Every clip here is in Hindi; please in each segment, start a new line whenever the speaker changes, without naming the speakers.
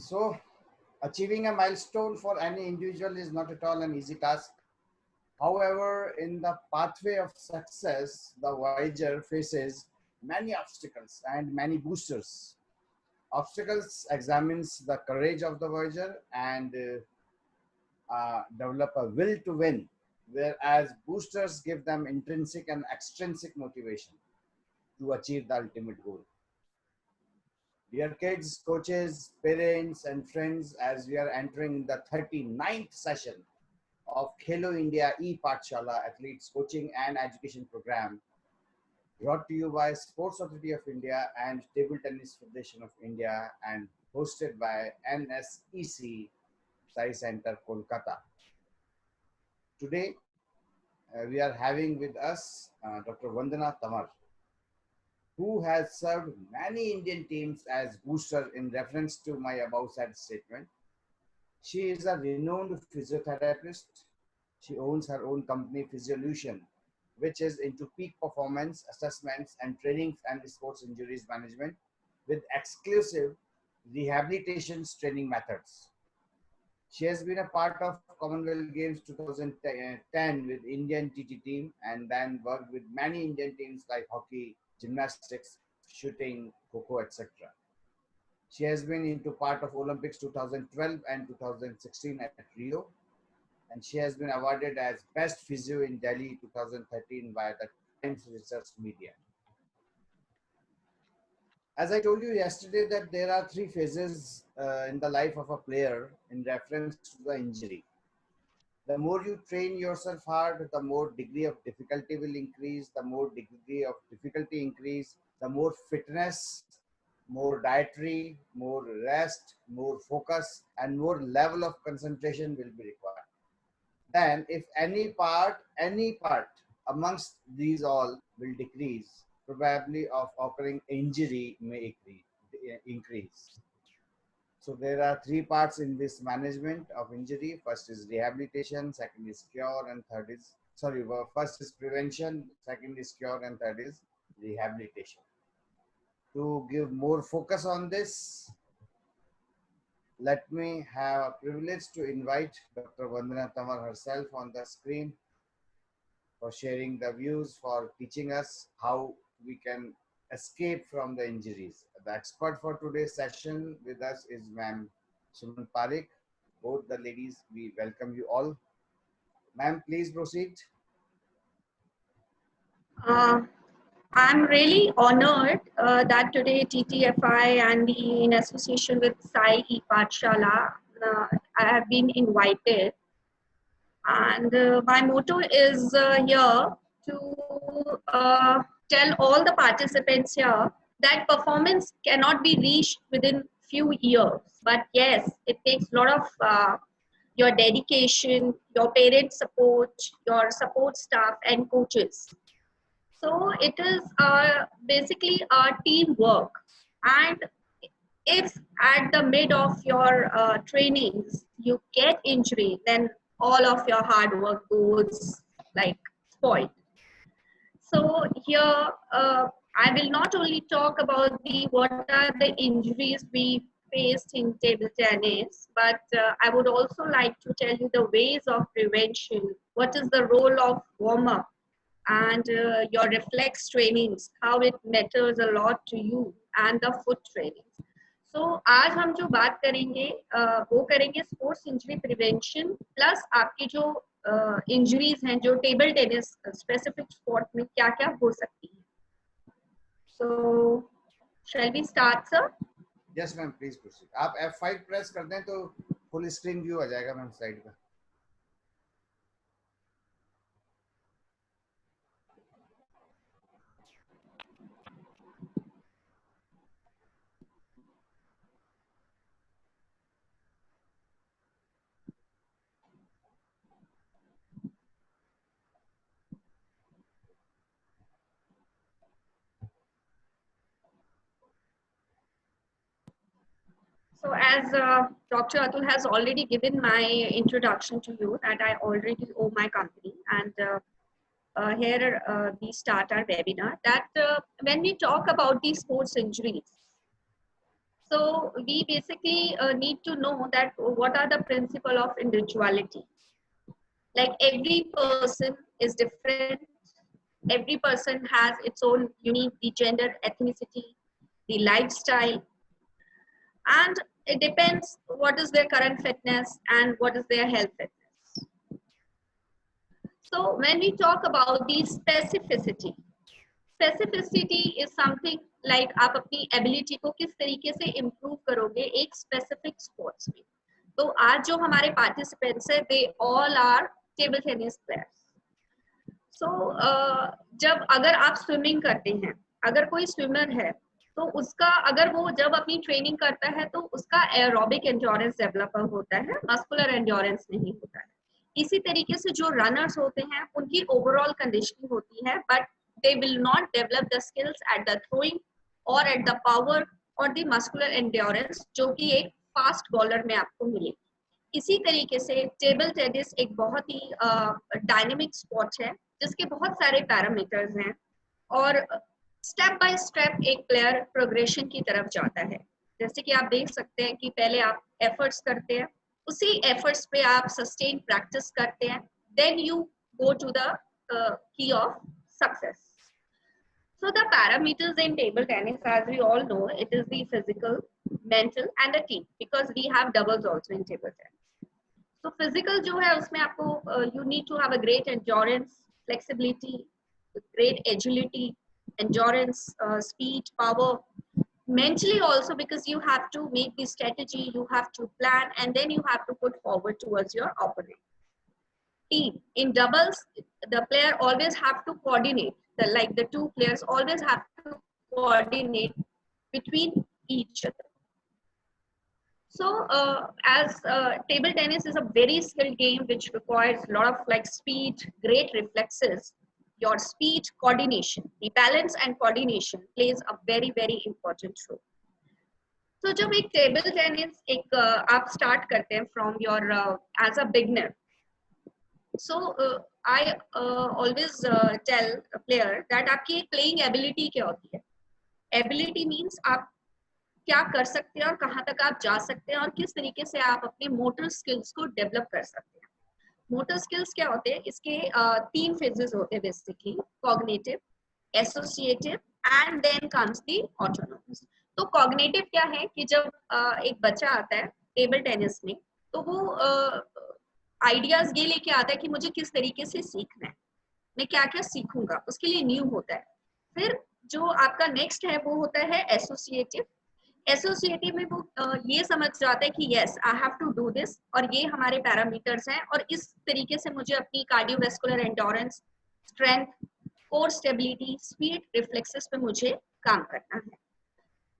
So, achieving a milestone for any individual is not at all an easy task. However, in the pathway of success, the Voyager faces many obstacles and many boosters. Obstacles examines the courage of the Voyager and develop a will to win, whereas boosters give them intrinsic and extrinsic motivation to achieve the ultimate goal. Dear kids, coaches, parents, and friends, as we are entering the 39th session of Khelo India e-Pathshala Athletes Coaching and Education Program, brought to you by Sports Authority of India and Table Tennis Federation of India and hosted by NSEC Sai Center, Kolkata. Today, we are having with us Dr. Vandana Tamar, who has served many Indian teams as booster in reference to my above said statement. She is a renowned physiotherapist. She owns her own company, Physiolution, which is into peak performance assessments and trainings and sports injuries management with exclusive rehabilitations training methods. She has been a part of Commonwealth Games 2010 with Indian TT team and then worked with many Indian teams like hockey, gymnastics, shooting, kho etc. She has been into part of Olympics 2012 and 2016 at Rio, and she has been awarded as Best Physio in Delhi 2013 by the Times Research Media. As I told you yesterday that there are three phases in the life of a player in reference to the injury. The more you train yourself hard, the more degree of difficulty will increase, the more degree of difficulty increase, the more fitness, more dietary, more rest, more focus, and more level of concentration will be required. Then if any part amongst these all will decrease, probability of occurring injury may increase. So there are three parts in this management of injury. First is rehabilitation, second is cure, and third is, first is prevention, second is cure, and third is rehabilitation. To give more focus on this, let me have a privilege to invite Dr. Vandana Tamar herself on the screen for sharing the views, for teaching us how we can escape from the injuries. The expert for today's session with us is Ma'am Suman Parekh. Both the ladies, we welcome you all. Ma'am, please proceed.
I'm really honored that today TTFI and in association with Sai e-Pathshala, I have been invited. And my motto is here to tell all the participants here that performance cannot be reached within few years. But yes, it takes a lot of your dedication, your parent support, your support staff and coaches. So it is basically a teamwork. And if at the mid of your trainings you get injury, then all of your hard work goes like spoiled. So here I will not only talk about the what are the injuries we faced in table tennis, but I would also like to tell you the ways of prevention. What is the role of warm up and your reflex trainings, how it matters a lot to you, and the foot trainings. So आज हम जो बात करेंगे वो करेंगे स्पोर्ट्स इंजरी प्रिवेंशन प्लस आपकी जो इंजरीज हैं जो टेबल टेनिस स्पेसिफिक स्पोर्ट में क्या क्या हो सकती है. So shall we start, sir?
Yes, ma'am, please proceed. आप F5 प्रेस कर दें तो फुल स्क्रीन व्यू आ जाएगा मैम स्लाइड का.
So as Dr. Atul has already given my introduction to you that I already own my company, and here we start our webinar that when we talk about these sports injuries, So we basically need to know that what are the principle of individuality. Like every person is different. Every person has its own unique, the gender, ethnicity, the lifestyle, and it depends what is their current fitness and what is their health fitness. So when we talk about the specificity is something like आप अपनी ability को किस तरीके से improve करोगे एक specific sports में. तो आज जो हमारे participants हैं, they all are table tennis players. So जब अगर आप swimming करते हैं, अगर कोई swimmer है, तो उसका अगर वो जब अपनी ट्रेनिंग करता है तो उसका एरोबिक एंड्योरेंस डेवलप होता है, मस्कुलर एंड्योरेंस नहीं होता है. इसी तरीके से जो रनर्स होते हैं उनकी ओवरऑल कंडीशनिंग होती है, but they will not develop the skills at the throwing और एट द पावर और द मस्कुलर एंड्योरेंस जो कि एक फास्ट बॉलर में आपको मिलेगी. इसी तरीके से टेबल टेनिस एक बहुत ही डायनेमिक स्पोर्ट है जिसके बहुत सारे पैरामीटर्स हैं और स्टेप बाय स्टेप एक प्लेयर प्रोग्रेशन की तरफ जाता है. जैसे कि आप देख सकते हैं कि पहले आप एफर्ट्स करते हैं, उसी एफर्ट्स पे आप सस्टेन प्रैक्टिस करते हैं, then you go to the key of success. So the parameters in table tennis, as we all know, it is the physical, mental and the team, because we have doubles also in table tennis. So physical जो है उसमें आपको you need to have a great endurance, flexibility, great agility, endurance, speed, power. Mentally also, because you have to make the strategy, you have to plan, and then you have to put forward towards your opponent. Team in doubles, the player always have to coordinate. The two players always have to coordinate between each other. So as table tennis is a very skilled game which requires a lot of like speed, great reflexes. Your speed, coordination, the balance and coordination plays a very, very important role. So जब एक table tennis एक आप start करते हैं from your as a beginner. So I always tell a player that आपकी playing ability क्या होती है? Ability means आप क्या कर सकते हैं और कहाँ तक आप जा सकते हैं और किस तरीके से आप अपने motor skills को develop कर सकते हैं. मोटर स्किल्स क्या होते हैं? इसके 3 फेजेस होते हैं basically, cognitive, associative and then comes the autonomous. तो कॉग्निटिव क्या है कि जब एक बच्चा आता है टेबल टेनिस में तो वो आइडियाज ये लेके आता है कि मुझे किस तरीके से सीखना है, मैं क्या क्या सीखूंगा, उसके लिए न्यू होता है. फिर जो आपका नेक्स्ट है वो होता है एसोसिएटिव. एसोसिएटिव में वो ये समझ जाता है कि yes I have to do this और ये हमारे पैरामीटर्स हैं और इस तरीके से मुझे अपनी cardiovascular endurance, strength, core stability, speed, reflexes पे मुझे काम करना है.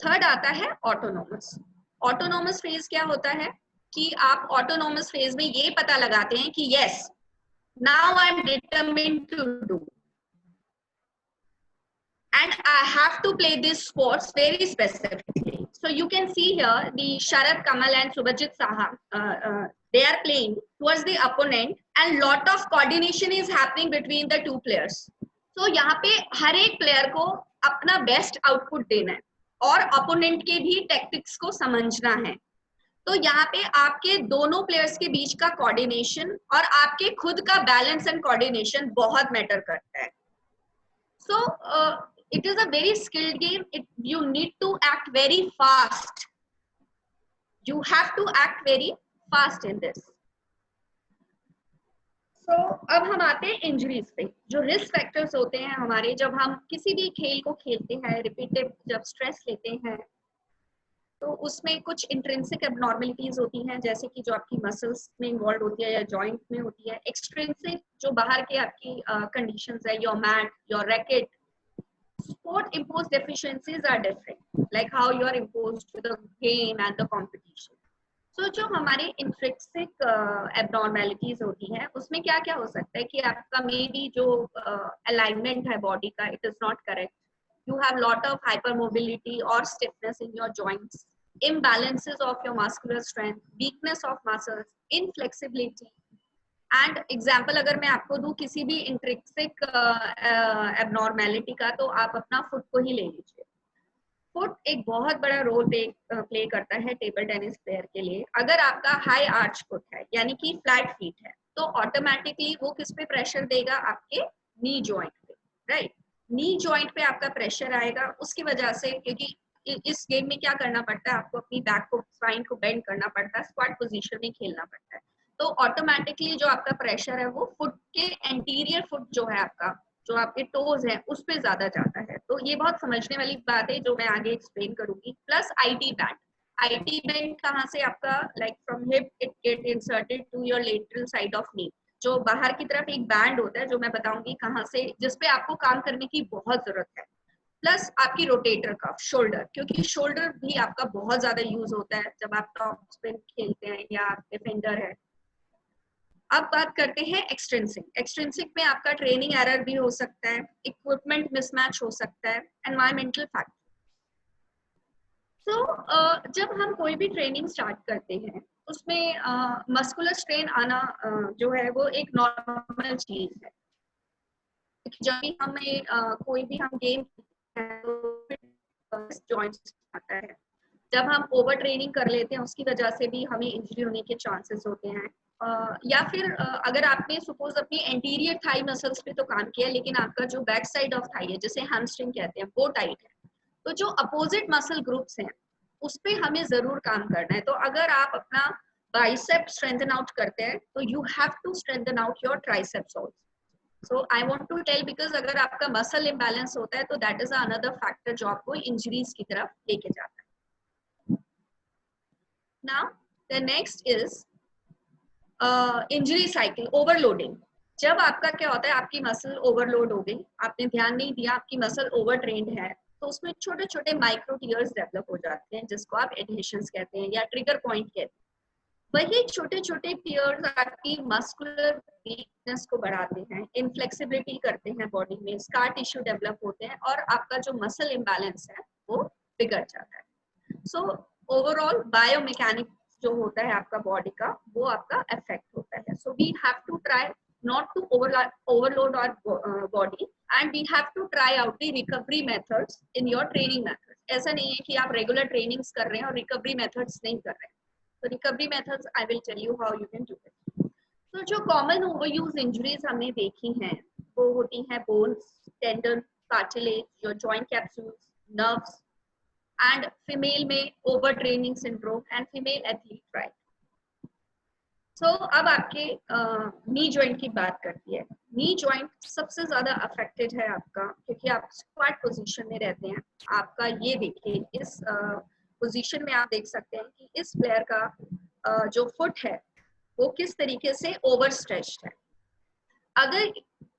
थर्ड आता है ऑटोनोमस. ऑटोनोमस फेज क्या होता है कि आप ऑटोनोमस फेज में ये पता लगाते हैं कि yes now I am determined to do and I have to play these sports very specifically. So you can see here the Sharad Kamal and Subhajit Saha, they are playing towards the opponent and lot of coordination is happening between the two players. So यहाँ पे हर एक player को अपना best output देना है और opponent के भी tactics को समझना है. तो यहाँ पे आपके दोनों players के बीच का coordination और आपके खुद का balance and coordination बहुत matter करता है. So it is a very skilled game. You need to act very fast. You have to act very fast in this. So अब हम आते हैं इंजरीज पे. जो रिस्क फैक्टर्स होते हैं हमारे जब हम किसी भी खेल को खेलते हैं, रिपीटेड जब स्ट्रेस लेते हैं तो उसमें कुछ इंट्रिंसिक एबनॉर्मलिटीज होती हैं, जैसे कि जो आपकी मसल्स में इन्वॉल्व होती है या जॉइंट में होती है. एक्सट्रिंसिक जो बाहर के आपकी कंडीशंस है, your mat, your racket. Sport imposed deficiencies are different, like how you are imposed to the game and the competition. So जो हमारे intrinsic abnormalities होती हैं उसमें क्या क्या हो सकता है कि आपका maybe जो alignment है body का it is not correct. You have lot of hypermobility or stiffness in your joints, imbalances of your muscular strength, weakness of muscles, inflexibility. And example अगर मैं आपको दूं किसी भी इंट्रिंसिक एबनॉर्मेलिटी का तो आप अपना फुट को ही ले लीजिए. फुट एक बहुत बड़ा रोल प्ले करता है टेबल टेनिस प्लेयर के लिए। अगर आपका हाई आर्च फुट है यानी कि फ्लैट फीट है तो ऑटोमेटिकली वो किस पे प्रेशर देगा, आपके नी जॉइंट पे, राइट। नी जॉइंट पे आपका प्रेशर आएगा, उसकी वजह से, क्योंकि इस गेम में क्या करना पड़ता है, आपको अपनी बैक को, स्पाइन को बेंड करना पड़ता है, स्क्वाट पोजीशन में खेलना पड़ता है, तो ऑटोमेटिकली जो आपका प्रेशर है वो फुट के एंटीरियर फुट जो है आपका, जो आपके टोज है उस पे ज्यादा जाता है। तो ये बहुत समझने वाली बात है जो मैं आगे एक्सप्लेन करूंगी। Plus IT band, IT band कहाँ से आपका, like from hip it get inserted to your lateral side of knee, जो बाहर की तरफ एक बैंड होता है जो मैं बताऊंगी कहाँ से, जिसपे आपको काम करने की बहुत जरूरत है। प्लस आपकी रोटेटर कफ, शोल्डर, क्योंकि शोल्डर भी आपका बहुत ज्यादा यूज होता है जब आप टॉप स्पिन खेलते हैं या आप डिफेंडर है। अब बात करते हैं एक्सट्रिंसिक। एक्सट्रिंसिक में आपका ट्रेनिंग एरर भी हो सकता है, इक्विपमेंट मिसमैच हो सकता है, एनवायरमेंटल फैक्टर। तो जब हम कोई भी ट्रेनिंग स्टार्ट करते हैं उसमें मस्कुलर स्ट्रेन आना जो है वो एक नॉर्मल चीज है। जब भी हमें कोई भी हम गेम जॉइंट्स आता है, जब हम ओवर ट्रेनिंग कर लेते हैं उसकी वजह से भी हमें इंजरी होने के चांसेस होते हैं। या फिर अगर आपने सपोज अपनी एंटीरियर थाई मसल्स पे तो काम किया लेकिन आपका जो बैक साइड ऑफ थाई है जिसे हैमस्ट्रिंग कहते हैं वो टाइट है, तो जो अपोजिट मसल ग्रुप्स हैं उस पे हमें जरूर काम करना है। तो अगर आप अपना बाइसेप स्ट्रेंथन आउट करते हैं तो you have to strengthen out your triceps also. So I want to tell, because अगर आपका मसल इम्बैलेंस होता है तो दैट इज अनदर फैक्टर जो आपको इंजरीज की तरफ लेके जाता है। Now the next is injury cycle, overloading. जब आपका क्या होता है, आपकी मसल ओवरलोड हो गई, आपने ध्यान नहीं दिया, आपकी मसल ओवर ट्रेंड है, तो उसमें छोटे छोटे माइक्रो टीयर्स डेवलप हो जाते हैं जिसको आप एडहेशंस कहते हैं या ट्रिगर पॉइंट कहते हैं। वही छोटे छोटे टीयर्स आपकी मस्कुलर वीकनेस को बढ़ाते हैं, इनफ्लेक्सिबिलिटी करते हैं बॉडी में, स्कार टिश्यू डेवलप होते हैं और आपका जो मसल इम्बैलेंस है वो बिगड़ जाता है। सो ओवरऑल बायोमैकेनिक जो होता है आपका बॉडी का वो आपका अफेक्ट होता है। So we have to try not to overload our body and we have to try out the recovery methods in your training methods. ऐसा नहीं है कि आप रेगुलर ट्रेनिंग्स कर रहे हैं और रिकवरी मेथड्स नहीं कर रहे हैं। तो recovery methods I will tell you how you can do it. तो जो कॉमन ओवरयूज इंजरीज हमने देखी हैं वो होती हैं bones, tendon, cartilage, your joint capsules, nerves and female में over training syndrome and female athlete, right. So अब आपके नी जॉइंट की बात करती है। नी जॉइंट सबसे ज्यादा अफेक्टेड है आपका, क्योंकि आप स्क्वाट पोजीशन में रहते हैं। आपका ये देखिए, इस पोजीशन में आप देख सकते हैं कि इस प्लेयर का जो फुट है वो किस तरीके से ओवर स्ट्रेच्ड है। अगर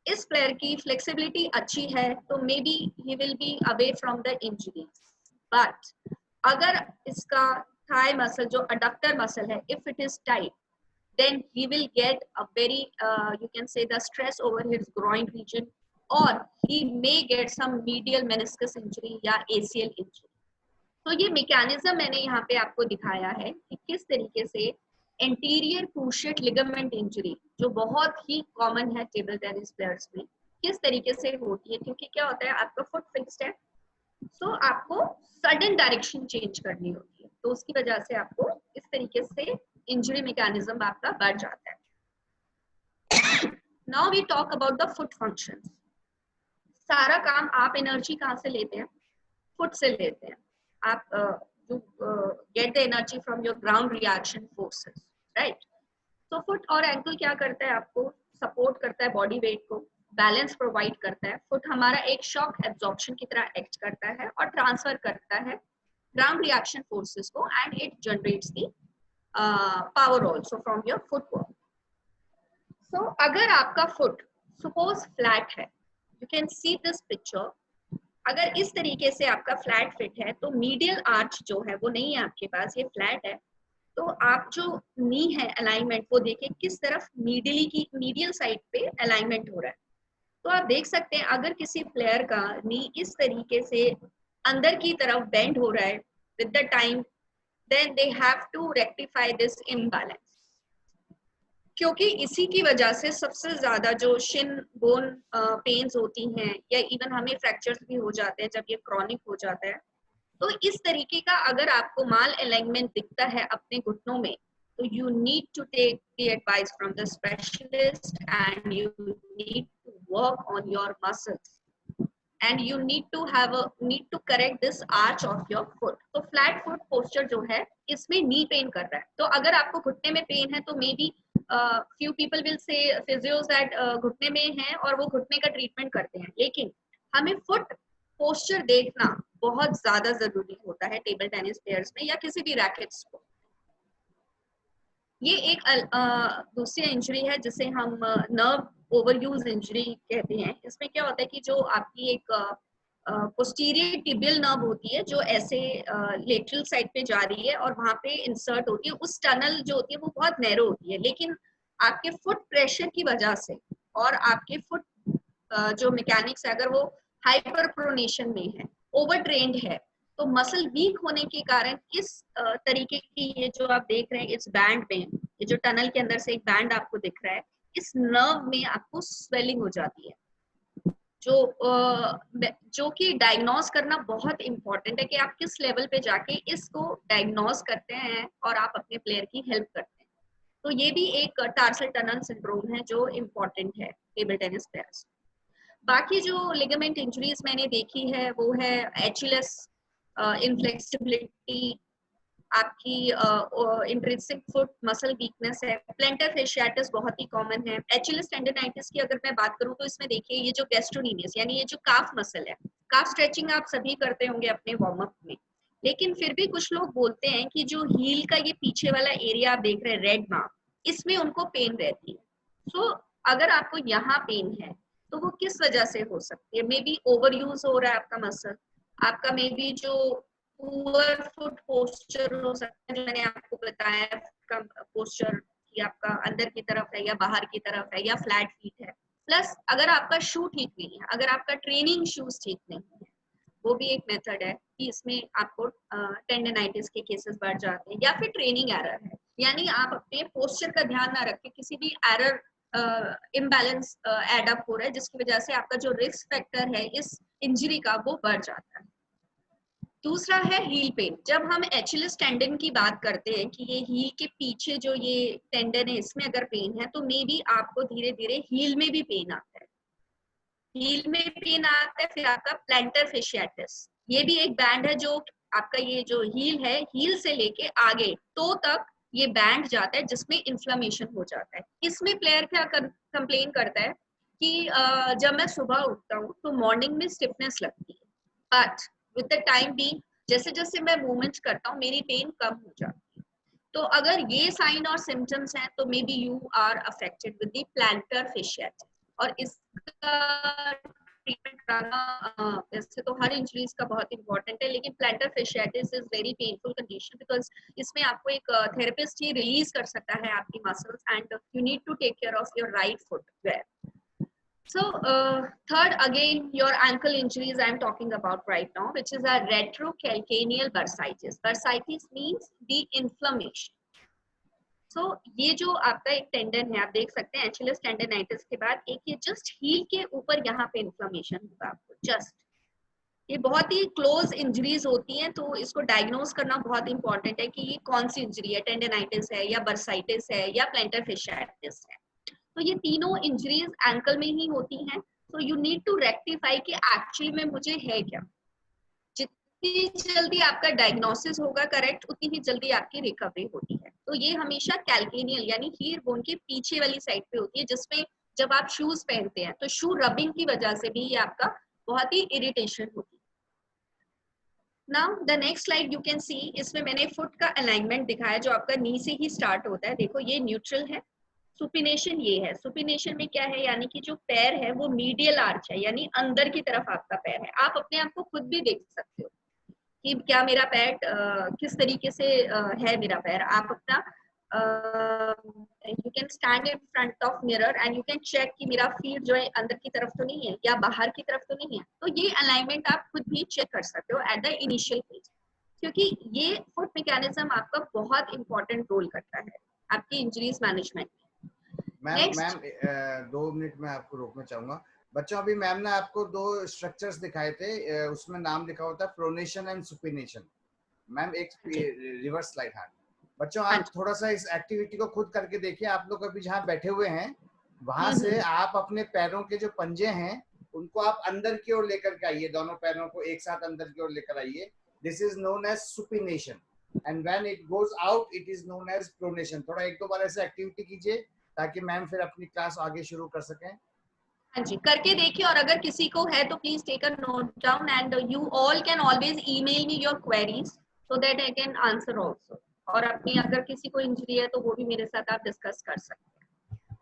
इस प्लेयर की फ्लेक्सिबिलिटी अच्छी है तो may be he will be away from the injury, but अगर इसका थाई मसल जो अडक्टर मसल है, if it is tight, then he will get a very you can say the stress over his groin region, or he may get some medial meniscus injury या ACL injury. तो ये मैकेनिज्म मैंने यहाँ पे आपको दिखाया है कि किस तरीके से एंटीरियर क्रूशिएट लिगामेंट इंजरी, जो बहुत ही कॉमन है टेबल टेनिस प्लेयर्स में, किस तरीके से होती है। क्योंकि क्या होता है, आपका फुट फिक्स्ड है, सो आपको सडन डायरेक्शन चेंज करनी होती है, तो उसकी वजह से आपको इस तरीके से इंजरी मैकेनिज्म आपका बढ़ जाता है। Now we talk about the foot functions. सारा काम आप एनर्जी कहाँ से लेते हैं, फुट से लेते हैं। आप get the energy from your ground reaction forces, right. तो फुट और एंकल क्या करता है, आपको सपोर्ट करता है बॉडी वेट को, बैलेंस प्रोवाइड करता है। फुट हमारा एक शॉक एब्जॉर्प्शन की तरह एक्ट करता है और ट्रांसफर करता है ग्राउंड रिएक्शन फोर्सेस को, and it generates the power also from your footwork. So अगर आपका फुट suppose flat है, you can see this picture, अगर इस तरीके से आपका फ्लैट फिट है तो मीडियल आर्च जो है वो नहीं है आपके पास, ये फ्लैट है, तो आप जो नी है अलाइनमेंट वो देखिए किस तरफ मीडियल साइड पे अलाइनमेंट हो रहा है। तो आप देख सकते हैं अगर किसी प्लेयर का नी इस तरीके से अंदर की तरफ बेंड हो रहा है with the time, then they have to rectify this imbalance, क्योंकि इसी की वजह से सबसे ज्यादा जो शिन बोन पेन्स होती हैं या इवन हमें फ्रैक्चर्स भी हो जाते हैं जब ये क्रॉनिक हो जाता है, तो इस तरीके का अगर आपको माल अलाइनमेंट दिखता है अपने घुटनों में, तो you need to take the advice from the specialist and you need to work on your muscles and you need to correct this arch of your foot. तो flat foot posture जो है इसमें knee pain कर रहा है. तो अगर आपको घुटने में पेन है तो maybe few people will say physios that घुटने में है और वो घुटने का ट्रीटमेंट करते हैं, लेकिन हमें फुट पोस्चर देखना बहुत ज्यादा जरूरी होता है टेबल टेनिस प्लेयर्स में या किसी भी रैकेट्स को. ये एक दूसरी इंजरी है जिसे हम नर्व ओवरयूज इंजरी कहते हैं. इसमें क्या होता है कि जो आपकी एक पोस्टीरियर टिबियल नर्व होती है जो ऐसे लेटरल साइड पे जा रही है और वहां पे इंसर्ट होती है, उस टनल जो होती है वो बहुत नैरो होती है, लेकिन आपके फुट प्रेशर की वजह से और आपके फुट जो मैकेनिक्स है अगर वो हाइपर प्रोनेशन में है, ओवर ट्रेंड है, तो मसल वीक होने के कारण इस तरीके की ये जो आप देख रहे हैं इस बैंड में, ये जो टनल के अंदर से एक बैंड आपको दिख रहा है, इस नर्व में आपको स्वेलिंग हो जाती है, जो कि डायग्नोज करना बहुत इंपॉर्टेंट है कि आप किस लेवल पे जाके इसको डायग्नोज करते हैं और आप अपने प्लेयर की हेल्प करते हैं. तो ये भी एक टार्सल टनल सिंड्रोम है जो इम्पोर्टेंट है टेबल टेनिस प्लेयर्स. बाकी जो लिगामेंट इंजरीज मैंने देखी है वो है एचएलएस इनफ्लेक्सिबिलिटी, आपकी इंट्रिंसिक फुट मसल वीकनेस है, प्लैंटर फेशियाटिस बहुत ही कॉमन है. एचएलएस टेंडनाइटिस की अगर मैं बात करूं तो इसमें देखिए ये जो गैस्ट्रोनीमियस यानी ये जो काफ मसल है, काफ स्ट्रेचिंग आप सभी करते होंगे अपने वार्म अप में, लेकिन फिर भी कुछ लोग बोलते हैं कि जो हील का ये पीछे वाला एरिया आप देख रहे हैं रेड मार्क, इसमें उनको पेन रहती है. सो अगर आपको यहाँ पेन है तो वो किस वजह से हो सकती है? मे बी ओवर यूज हो रहा है आपका मसल, आपका मे बी जो पुअर फुट पोस्चर हो सकता है जो मैंने आपको बताया का पोस्चर कि आपका अंदर की तरफ है या बाहर की तरफ है या फ्लैट फीट है. प्लस अगर आपका शू ठीक नहीं है, अगर आपका ट्रेनिंग शूज ठीक नहीं है, वो भी एक मेथड है कि इसमें आपको टेंडनाइटिस के केसेस बढ़ जाते हैं, या फिर ट्रेनिंग एरर है यानी आप अपने पोस्चर का ध्यान ना रख के किसी भी एरर इम्बैलेंस एडअप हो रहा है जिसकी वजह से आपका जो रिस्क फैक्टर है इस इंजरी का वो बढ़ जाता है. दूसरा है हील पेन. जब हम एचएलएस टेंडन की बात करते हैं कि ये हील के पीछे जो ये टेंडन है इसमें अगर पेन है तो मे बी आपको धीरे धीरे हील में भी पेन आता है, हील में पेन आता है. फिर आपका प्लैंटर फेशियाटिस, ये भी एक बैंड है जो आपका ये जो हील है, हील से लेके आगे टो तक ये बैंड जाता है जिसमें इन्फ्लेमेशन हो जाता है. इसमें प्लेयर क्या कंप्लेन करता है कि जब मैं सुबह उठता हूँ तो मॉर्निंग में स्टिफनेस लगती है, but with the time being जैसे जैसे मैं मूवमेंट्स करता हूँ मेरी पेन कम हो जाती है. तो अगर ये साइन और सिम्टम्स हैं तो मे be you are affected with the plantar fasciitis. और इसका ट्रीटमेंट कराना वैसे तो हर इंजरीज का बहुत इंपॉर्टेंट है, लेकिन plantar fasciitis is very painful condition because इसमें आपको एक थेरेपिस्ट ही रिलीज कर सकता है आपकी muscles and you need to take care of your right footwear. So third, again, your ankle injuries I'm talking about right now, which is a retrocalcaneal bursitis. Bursitis means the inflammation. So ये जो आपका एक टेंडन है, आप देख सकते हैं एचएलएस टेंडनाइटिस के बाद एक ये जस्ट हील के ऊपर यहाँ पे इन्फ्लेमेशन होगा आपको जस्ट. ये बहुत ही क्लोज इंजरीज होती हैं तो इसको डायग्नोज करना बहुत इंपॉर्टेंट है कि ये कौन सी इंजरी है, टेंडनाइटिस है या बर्साइटिस है या प्लैंटर फेशियाटिस है. तो ये तीनों इंजरीज एंकल में ही होती हैं. So you need to rectify कि एक्चुअली में मुझे है क्या. जितनी जल्दी आपका डायग्नोसिस होगा करेक्ट, उतनी ही जल्दी आपकी रिकवरी होती है. तो ये हमेशा कैल्केनियल यानी हील बोन के पीछे वाली साइड पे होती है, जिसमें जब आप शूज पहनते हैं तो शू रबिंग की वजह से भी ये आपका बहुत ही इरिटेशन होती है. Now the next slide you can सी, इसमें मैंने फुट का अलाइनमेंट दिखाया जो आपका नी से ही स्टार्ट होता है. देखो ये न्यूट्रल है, सुपिनेशन ये है. सुपिनेशन में क्या है यानी कि जो पैर है वो मीडियल आर्च है यानी अंदर की तरफ आपका पैर है. आप अपने आप को खुद भी देख सकते हो कि क्या मेरा पैर किस तरीके से है मेरा पैर. आप अपना you can stand in front of mirror and you can check कि मेरा फीट जो है अंदर की तरफ तो नहीं है या बाहर की तरफ तो नहीं है. तो ये अलाइनमेंट आप खुद भी चेक कर सकते हो एट द इनिशियल फेज, क्योंकि ये फुट मैकेनिज्म आपका बहुत इंपॉर्टेंट रोल करता है आपकी इंजरीज मैनेजमेंट में.
मैम 2 मिनट में आपको रोकना चाहूंगा बच्चों। अभी मैम ने आपको 2 स्ट्रक्चर्स दिखाए थे, उसमें नाम लिखा होता है प्रोनेशन एंड सुपिनेशन। मैम एक रिवर्स स्लाइड। हाँ बच्चों, आप थोड़ा सा इस एक्टिविटी को खुद करके देखिए। आप लोग अभी जहाँ बैठे हुए हैं वहां से आप अपने पैरों के जो पंजे हैं उनको आप अंदर की ओर लेकर के आइए, दोनों पैरों को एक साथ अंदर की ओर लेकर आइए। This is known as supination and when it goes out it is known as pronation. थोड़ा 1-2 बार ऐसे एक्टिविटी कीजिए ताकि मैम फिर अपनी क्लास आगे शुरू कर सकें।
हाँ जी, करके देखिए, और अगर किसी को है तो please take a note down and you all can always email me your queries so that I can answer also. और अपनी अगर किसी को इंजरी है तो वो भी मेरे साथ आप डिस्कस कर सकते हैं,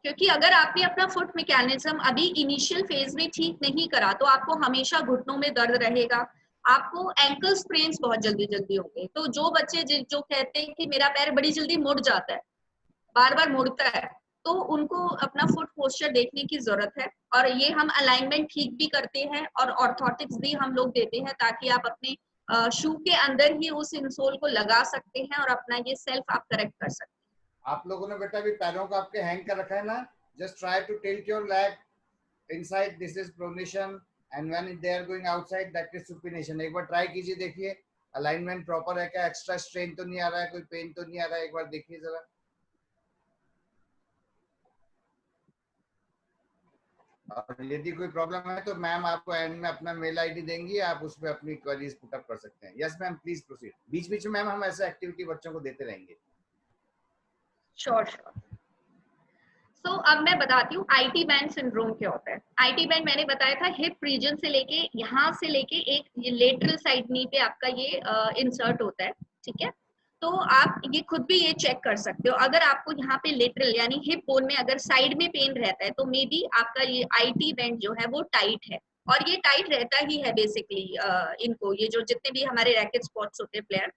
क्योंकि अगर आपने अपना फुट मैकेनिज्म अभी इनिशियल फेज में ठीक नहीं करा तो आपको हमेशा घुटनों में दर्द रहेगा, आपको एंकल स्प्रेन्स बहुत जल्दी जल्दी होंगे। तो जो बच्चे जो कहते हैं कि मेरा पैर बड़ी जल्दी मुड़ जाता है, बार बार मुड़ता है, तो उनको अपना फुट पोस्चर देखने की जरूरत है। और ये हम अलाइनमेंट ठीक भी करते हैं और ऑर्थोटिक्स भी हम लोग देते हैं ताकि आप अपने शू के अंदर ही उस इंसोल को लगा सकते हैं और अपना ये सेल्फ आप करेक्ट कर सकते हैं।
आप लोगों ने बेटा भी पैरों को आपके हैंग कर रखा है ना? Just try to tilt your leg inside, this is pronation and when they are going outside that is supination. एक बार ट्राई कीजिए, देखिए अलाइनमेंट प्रॉपर है क्या, एक्स्ट्रा स्ट्रेन तो नहीं आ रहा है, कोई पेन तो नहीं आ रहा है, एक बार देखिए जरा। और यदि कोई प्रॉब्लम है तो मैम आपको एंड में अपना मेल आईडी देंगी, आप उस पर अपनी क्वेरीज पुट अप कर सकते हैं। Yes ma'am, please proceed. बीच बीच में मैम हम ऐसे एक्टिविटी बच्चों को देते रहेंगे।
Sure sure. सो अब मैं बताती हूँ आईटी बैंड सिंड्रोम क्या होता है। आईटी बैंड मैंने बताया था हिप रीजन से लेके यहाँ से लेके एक ये लेटरल साइड नी पे आपका ये इंसर्ट होता है, ठीक है। तो आप ये खुद भी ये चेक कर सकते हो, अगर आपको यहाँ पे लेटरल यानी हिप बोन में अगर साइड में पेन रहता है तो मे बी आपका ये आईटी बैंड जो है वो टाइट है। और ये टाइट रहता ही है बेसिकली, इनको ये जो जितने भी हमारे रैकेट स्पॉट्स होते हैं प्लेयर,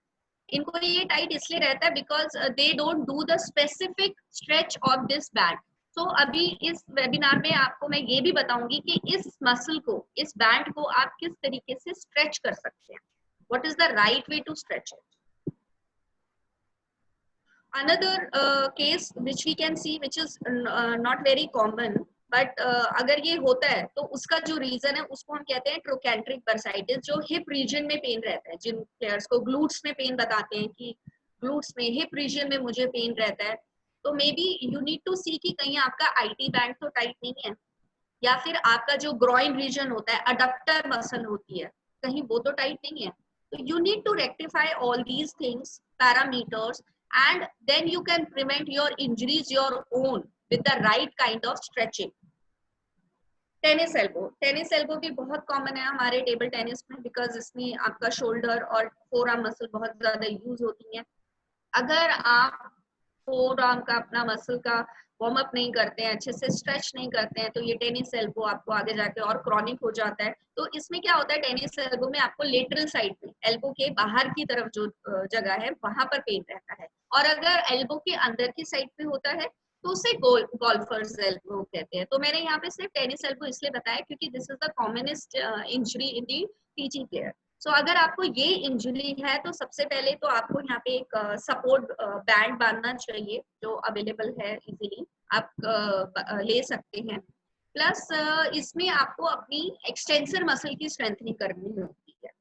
इनको ये टाइट इसलिए रहता है because they don't do the specific stretch of this band. तो अभी इस वेबिनार में आपको मैं ये भी बताऊंगी कि इस मसल को, इस बैंड को आप किस तरीके से स्ट्रेच कर सकते हैं, what is the right way to stretch it. Another case which we can see which is not very common but अगर ये होता है तो उसका जो रीजन है उसको हम कहते हैं ट्रोकैंट्रिक बर्साइटिस, जो हिप रीजन में पेन रहता है। जिन प्लेयर्स को ग्लूट्स में पेन बताते हैं कि ग्लूट्स में हिप रीजन में मुझे पेन रहता है, तो मे be you need to see कि कहीं आपका आईटी बैंड तो टाइट नहीं है, या फिर आपका जो ग्रॉइन रीजन होता है, अडक्टर मसल होती है, कहीं वो तो टाइट नहीं है। तो you need to rectify all these things, parameters, and then you can prevent your injuries your own with the right kind of stretching. Tennis elbow, tennis elbow भी बहुत कॉमन है हमारे टेबल टेनिस में बिकॉज इसमें आपका शोल्डर और फोर आर्म मसल बहुत ज्यादा यूज होती है। अगर आप फोर आर्म का अपना मसल का वार्म अप नहीं करते हैं, अच्छे से स्ट्रेच नहीं करते हैं, तो ये टेनिस एल्बो आपको आगे जाके और क्रॉनिक हो जाता है। तो इसमें क्या होता है, टेनिस एल्बो में आपको लेटरल साइड में एल्बो के बाहर की तरफ जो जगह है वहां पर पेन रहता है, और अगर एल्बो के अंदर की साइड पे होता है तो उसे गोल्फर्स एल्बो कहते हैं। तो मैंने यहाँ पे सिर्फ टेनिस एल्बो इसलिए बताया क्योंकि this is the commonest injury in the teaching player. So अगर आपको ये इंजरी है तो सबसे पहले तो आपको यहाँ पे एक सपोर्ट बैंड बांधना चाहिए जो अवेलेबल है, इजीली आप ले सकते हैं। प्लस इसमें आपको अपनी एक्सटेंसर मसल की स्ट्रेंथनिंग करनी होती है,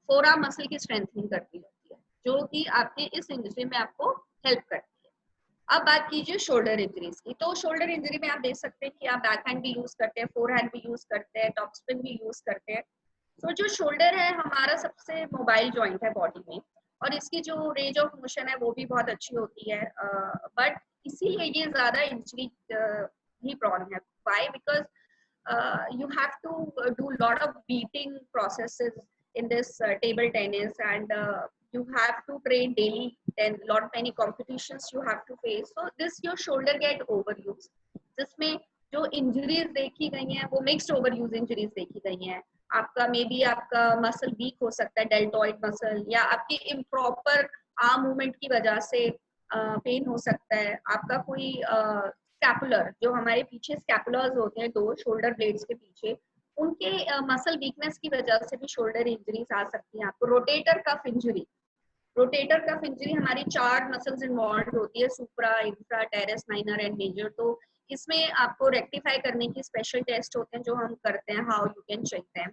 फोरआर्म मसल की स्ट्रेंथनिंग करनी होती है, जो कि आपके इस इंजरी में आपको हेल्प करती है। अब बात कीजिए शोल्डर इंजरीज की, तो शोल्डर इंजरी में आप देख सकते हैं कि आप बैक हैंड भी यूज करते हैं, फोर हैंड भी यूज करते हैं, टॉप स्पिन भी यूज करते हैं। तो जो शोल्डर है हमारा सबसे मोबाइल जॉइंट है बॉडी में, और इसकी जो रेंज ऑफ मोशन है वो भी बहुत अच्छी होती है, बट इसीलिए ये ज्यादा इंजरी ही प्रॉन है। Why? Because you have to do lot of beating processes in this table tennis, and you have to train daily and lot many competitions you have to face, so this your shoulder get overused, जिसमें जो इंजरीज देखी गई हैं वो मिक्स्ड ओवरयूज इंजरीज देखी गई हैं। आपका मे बी आपका मसल वीक हो सकता है, डेल्टॉइड मसल, या आपकी इम्प्रॉपर आर्म मूवमेंट की वजह से पेन हो सकता है। आपका कोई स्कैपुलर, जो हमारे पीछे स्कैपुलर्स होते हैं दो शोल्डर ब्लेड्स के पीछे, उनके मसल वीकनेस की वजह से भी शोल्डर इंजरीज आ सकती हैं। आपको rotator cuff injury, rotator cuff injury हमारी 4 मसल्स इन्वॉल्व होती है, supra, infra, teres, minor and major. तो इसमें आपको रेक्टिफाई करने की स्पेशल टेस्ट होते हैं जो हम करते हैं, how you can check them.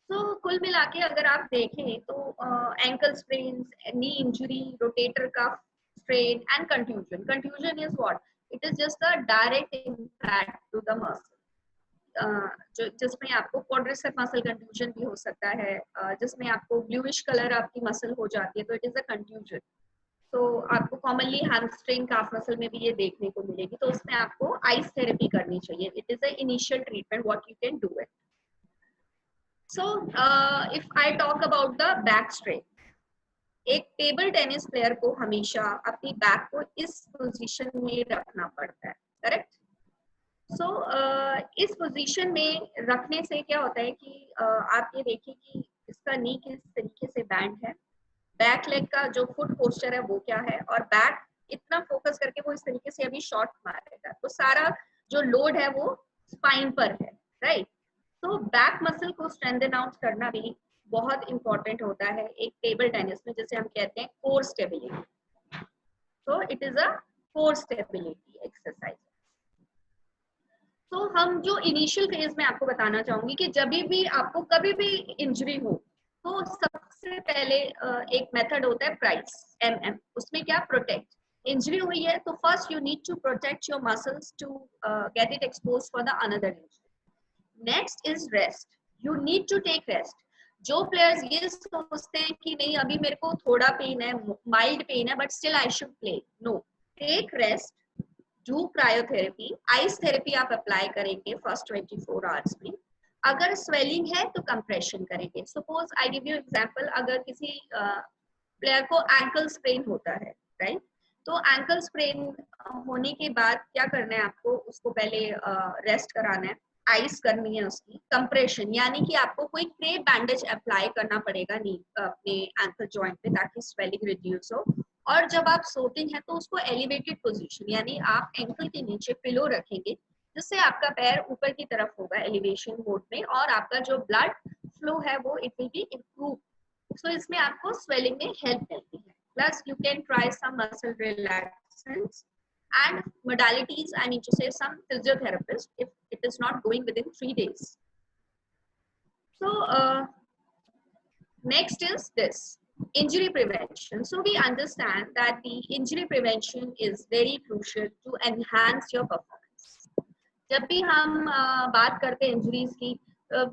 तो कुल मिला के अगर आप देखें तो ankle sprain, knee injury, rotator cuff strain and contusion. Contusion is what? It is just a direct impact to the muscle, जिसमें आपको क्वाड्रिसेप मसल कंट्यूजन भी हो सकता है, जिसमें आपको ब्लूइश कलर आपकी मसल हो जाती है, तो इट इज अ कंट्यूजन। तो आपको कॉमनली हैमस्ट्रिंग काफ मसल में भी ये देखने को मिलेगी, तो उसमें आपको आइस थेरेपी करनी चाहिए। It is a initial treatment what you can do it. So if I talk about the back strain, एक टेबल टेनिस प्लेयर को हमेशा अपनी बैक को इस पोजीशन में रखना पड़ता है, करेक्ट? सो इस पोजीशन में रखने से क्या होता है कि आप ये देखिए कि इसका नी किस तरीके से बैंड है, बैक लेग का जो फुट पोस्चर है वो क्या है, और बैक इतना फोकस करके वो इस तरीके से अभी शॉट मारेगा, तो सारा जो लोड है वो स्पाइन पर है, राइट? तो बैक मसल को स्ट्रेंथन आउट करना भी बहुत इंपॉर्टेंट होता है एक टेबल टेनिस में, जैसे हम कहते हैं कोर स्टेबिलिटी। तो it is a core stability exercise. तो हम जो इनिशियल फेज में आपको बताना चाहूंगी कि जब भी आपको कभी भी इंजरी हो तो सबसे पहले एक मेथड होता है प्राइस, MM। उसमें क्या? प्रोटेक्ट। इंजरी हुई है तो first you need to protect your muscles to get it expose for the another injury. Next is rest, you need to take rest. जो प्लेयर्स ये सोचते हैं कि नहीं अभी मेरे को थोड़ा पेन है, माइल्ड पेन है, but still I should play, no, take rest, do cryotherapy. Ice therapy आप अप्लाई करेंगे फर्स्ट 24 आवर्स में। अगर स्वेलिंग है तो कंप्रेशन करेंगे। Suppose I give you example, अगर किसी प्लेयर को एंकल स्प्रेन होता है, राइट? तो एंकल स्प्रेन होने के बाद क्या करना है आपको? उसको पहले रेस्ट कराना है, आइस करनी है उसकी, कंप्रेशन यानी कि आपको कोई क्रेप बैंडेज अप्लाई करना पड़ेगा नी अपने एंकल जॉइंट पे ताकि स्वेलिंग रिड्यूस हो। और जब आप सोते हैं तो उसको एलिवेटेड पोजीशन यानी आप एंकल के नीचे पिलो रखेंगे, जिससे आपका पैर ऊपर की तरफ होगा एलिवेशन मोड में, और आपका जो ब्लड फ्लो है वो it will be improve. So इसमें आपको स्वेलिंग में हेल्प मिलती है। Plus you can try some muscle relaxants and modalities, I mean to say some physiotherapist if it is not going within 3 days. So next is this injury prevention. So we understand that the injury prevention is very crucial to enhance your performance. जब भी हम बात करते हैं इंजरीज की,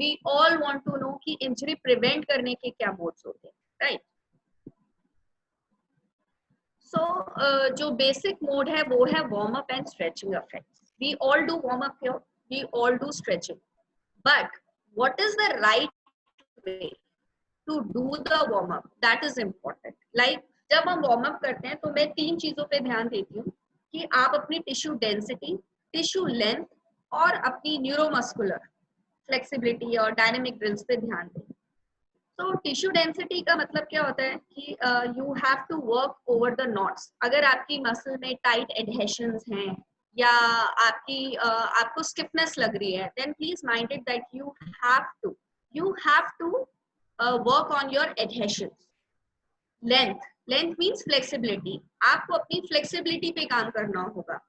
we all want to know कि इंजरी प्रिवेंट करने के क्या मोड्स होते हैं, राइट? सो जो बेसिक मोड है वो है warm up and stretching effects. We all do warm up here, we all do stretching, but what is the right way to do the warm up? That is important. Like जब हम वार्म अप करते हैं तो मैं 3 चीजों पे ध्यान देती हूँ कि आप अपनी टिश्यू डेंसिटी, टिश्यू लेंथ और अपनी न्यूरोमस्कुलर फ्लेक्सिबिलिटी और डायनेमिक ड्रिल्स पे ध्यान दें। तो टिश्यू डेंसिटी का मतलब क्या होता है कि you have to work over the knots. अगर आपकी मसल में टाइट एडहेशंस हैं या आपको स्टिफनेस लग रही है, then please mind it that you have to work on your adhesions. Length means flexibility, आपको अपनी फ्लेक्सिबिलिटी पे काम करना होगा।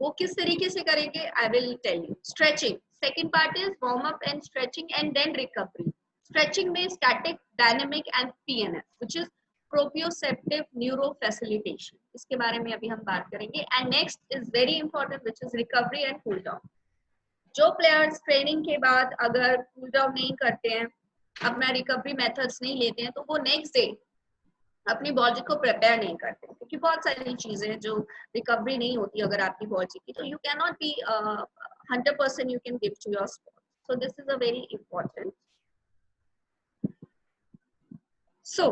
वो किस तरीके से करेंगे? I will tell you. Stretching, second part is warm up and stretching and then recovery. Stretching में static, dynamic and PNF, which is proprioceptive neurofacilitation. इसके बारे में अभी हम बात करेंगे। And next is very important, which is recovery and cool down. जो players training के बाद अगर cool down नहीं करते हैं, अपना recovery methods नहीं लेते हैं, तो वो next day अपनी बॉडी को प्रिपेयर नहीं करते, क्योंकि बहुत सारी चीजें जो रिकवरी नहीं होती अगर आपकी बॉडी की, तो you can not be 100% you can give to your sport. So this is a very important. So,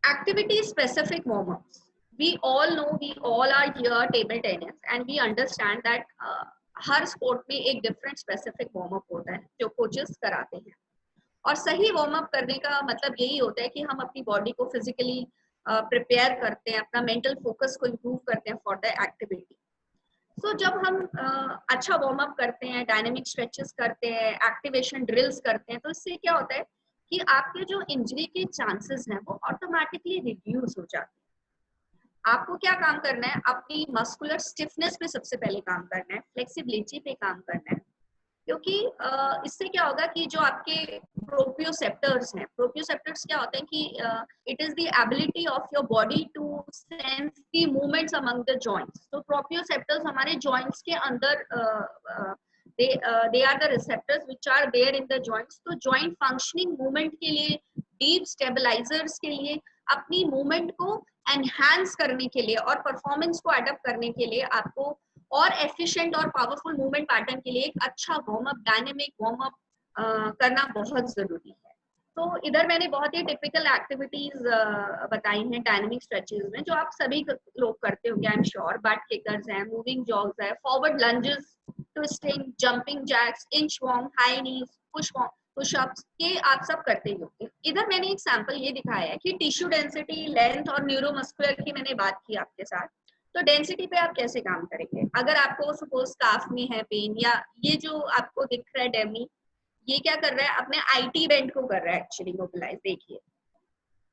activity specific warm-ups. We all know, we all are here table tennis and we understand that her sport में एक डिफरेंट स्पेसिफिक वार्म अप होता है जो कोचेस कराते हैं. और सही वार्म अप करने का मतलब यही होता है कि हम अपनी बॉडी को फिजिकली प्रिपेयर करते हैं, अपना मेंटल फोकस को इम्प्रूव करते हैं फॉर द एक्टिविटी. सो जब हम अच्छा वार्म अप करते हैं, डायनेमिक स्ट्रेचेस करते हैं, एक्टिवेशन ड्रिल्स करते हैं, तो इससे क्या होता है कि आपके जो इंजरी के चांसेस हैं वो ऑटोमेटिकली रिड्यूस हो जाते हैं। आपको क्या काम करना है, अपनी मस्कुलर स्टिफनेस पे सबसे पहले काम करना है, फ्लेक्सिबिलिटी पे काम करना है, क्योंकि इससे क्या होगा कि जो आपके प्रोप्रियोसेप्टर्स हैं, प्रोप्रियोसेप्टर्स क्या होते हैं कि it is the ability of your body to sense the movements among the joints. तो प्रोप्रियोसेप्टर्स हमारे जॉइंट्स के अंदर they are the receptors which are there in the joints। तो जॉइंट फंक्शनिंग मूवमेंट के लिए, डीप स्टेबलाइजर्स के लिए, अपनी मूवमेंट को एनहांस करने के लिए और परफॉर्मेंस को अडॉप्ट करने के लिए आपको और एफिशिएंट और पावरफुल मूवमेंट पैटर्न के लिए एक अच्छा warm up, dynamic warm up करना बहुत जरूरी है। तो इधर मैंने बहुत ही टिपिकल एक्टिविटीज बताई हैं डायनेमिक स्ट्रेचेस में, जो आप सभी लोग करते होंगे I am sure. But kickers हैं, मूविंग जॉग्स है, forward lunges, twisting, jumping jacks, inchworm, high knees, pushups, ये आप सब करते ही होंगे। इधर मैंने एक सैंपल ये दिखाया है कि टिश्यू डेंसिटी, लेंथ और न्यूरोमस्कुलर की मैंने बात की आपके साथ। तो डेंसिटी पे आप कैसे काम करेंगे, अगर आपको सपोज काफ में है पेन, या ये जो आपको दिख रहा है डेमी, ये क्या कर रहा है, अपने आईटी बैंड को कर रहा है एक्चुअली मोबिलाइज। देखिए,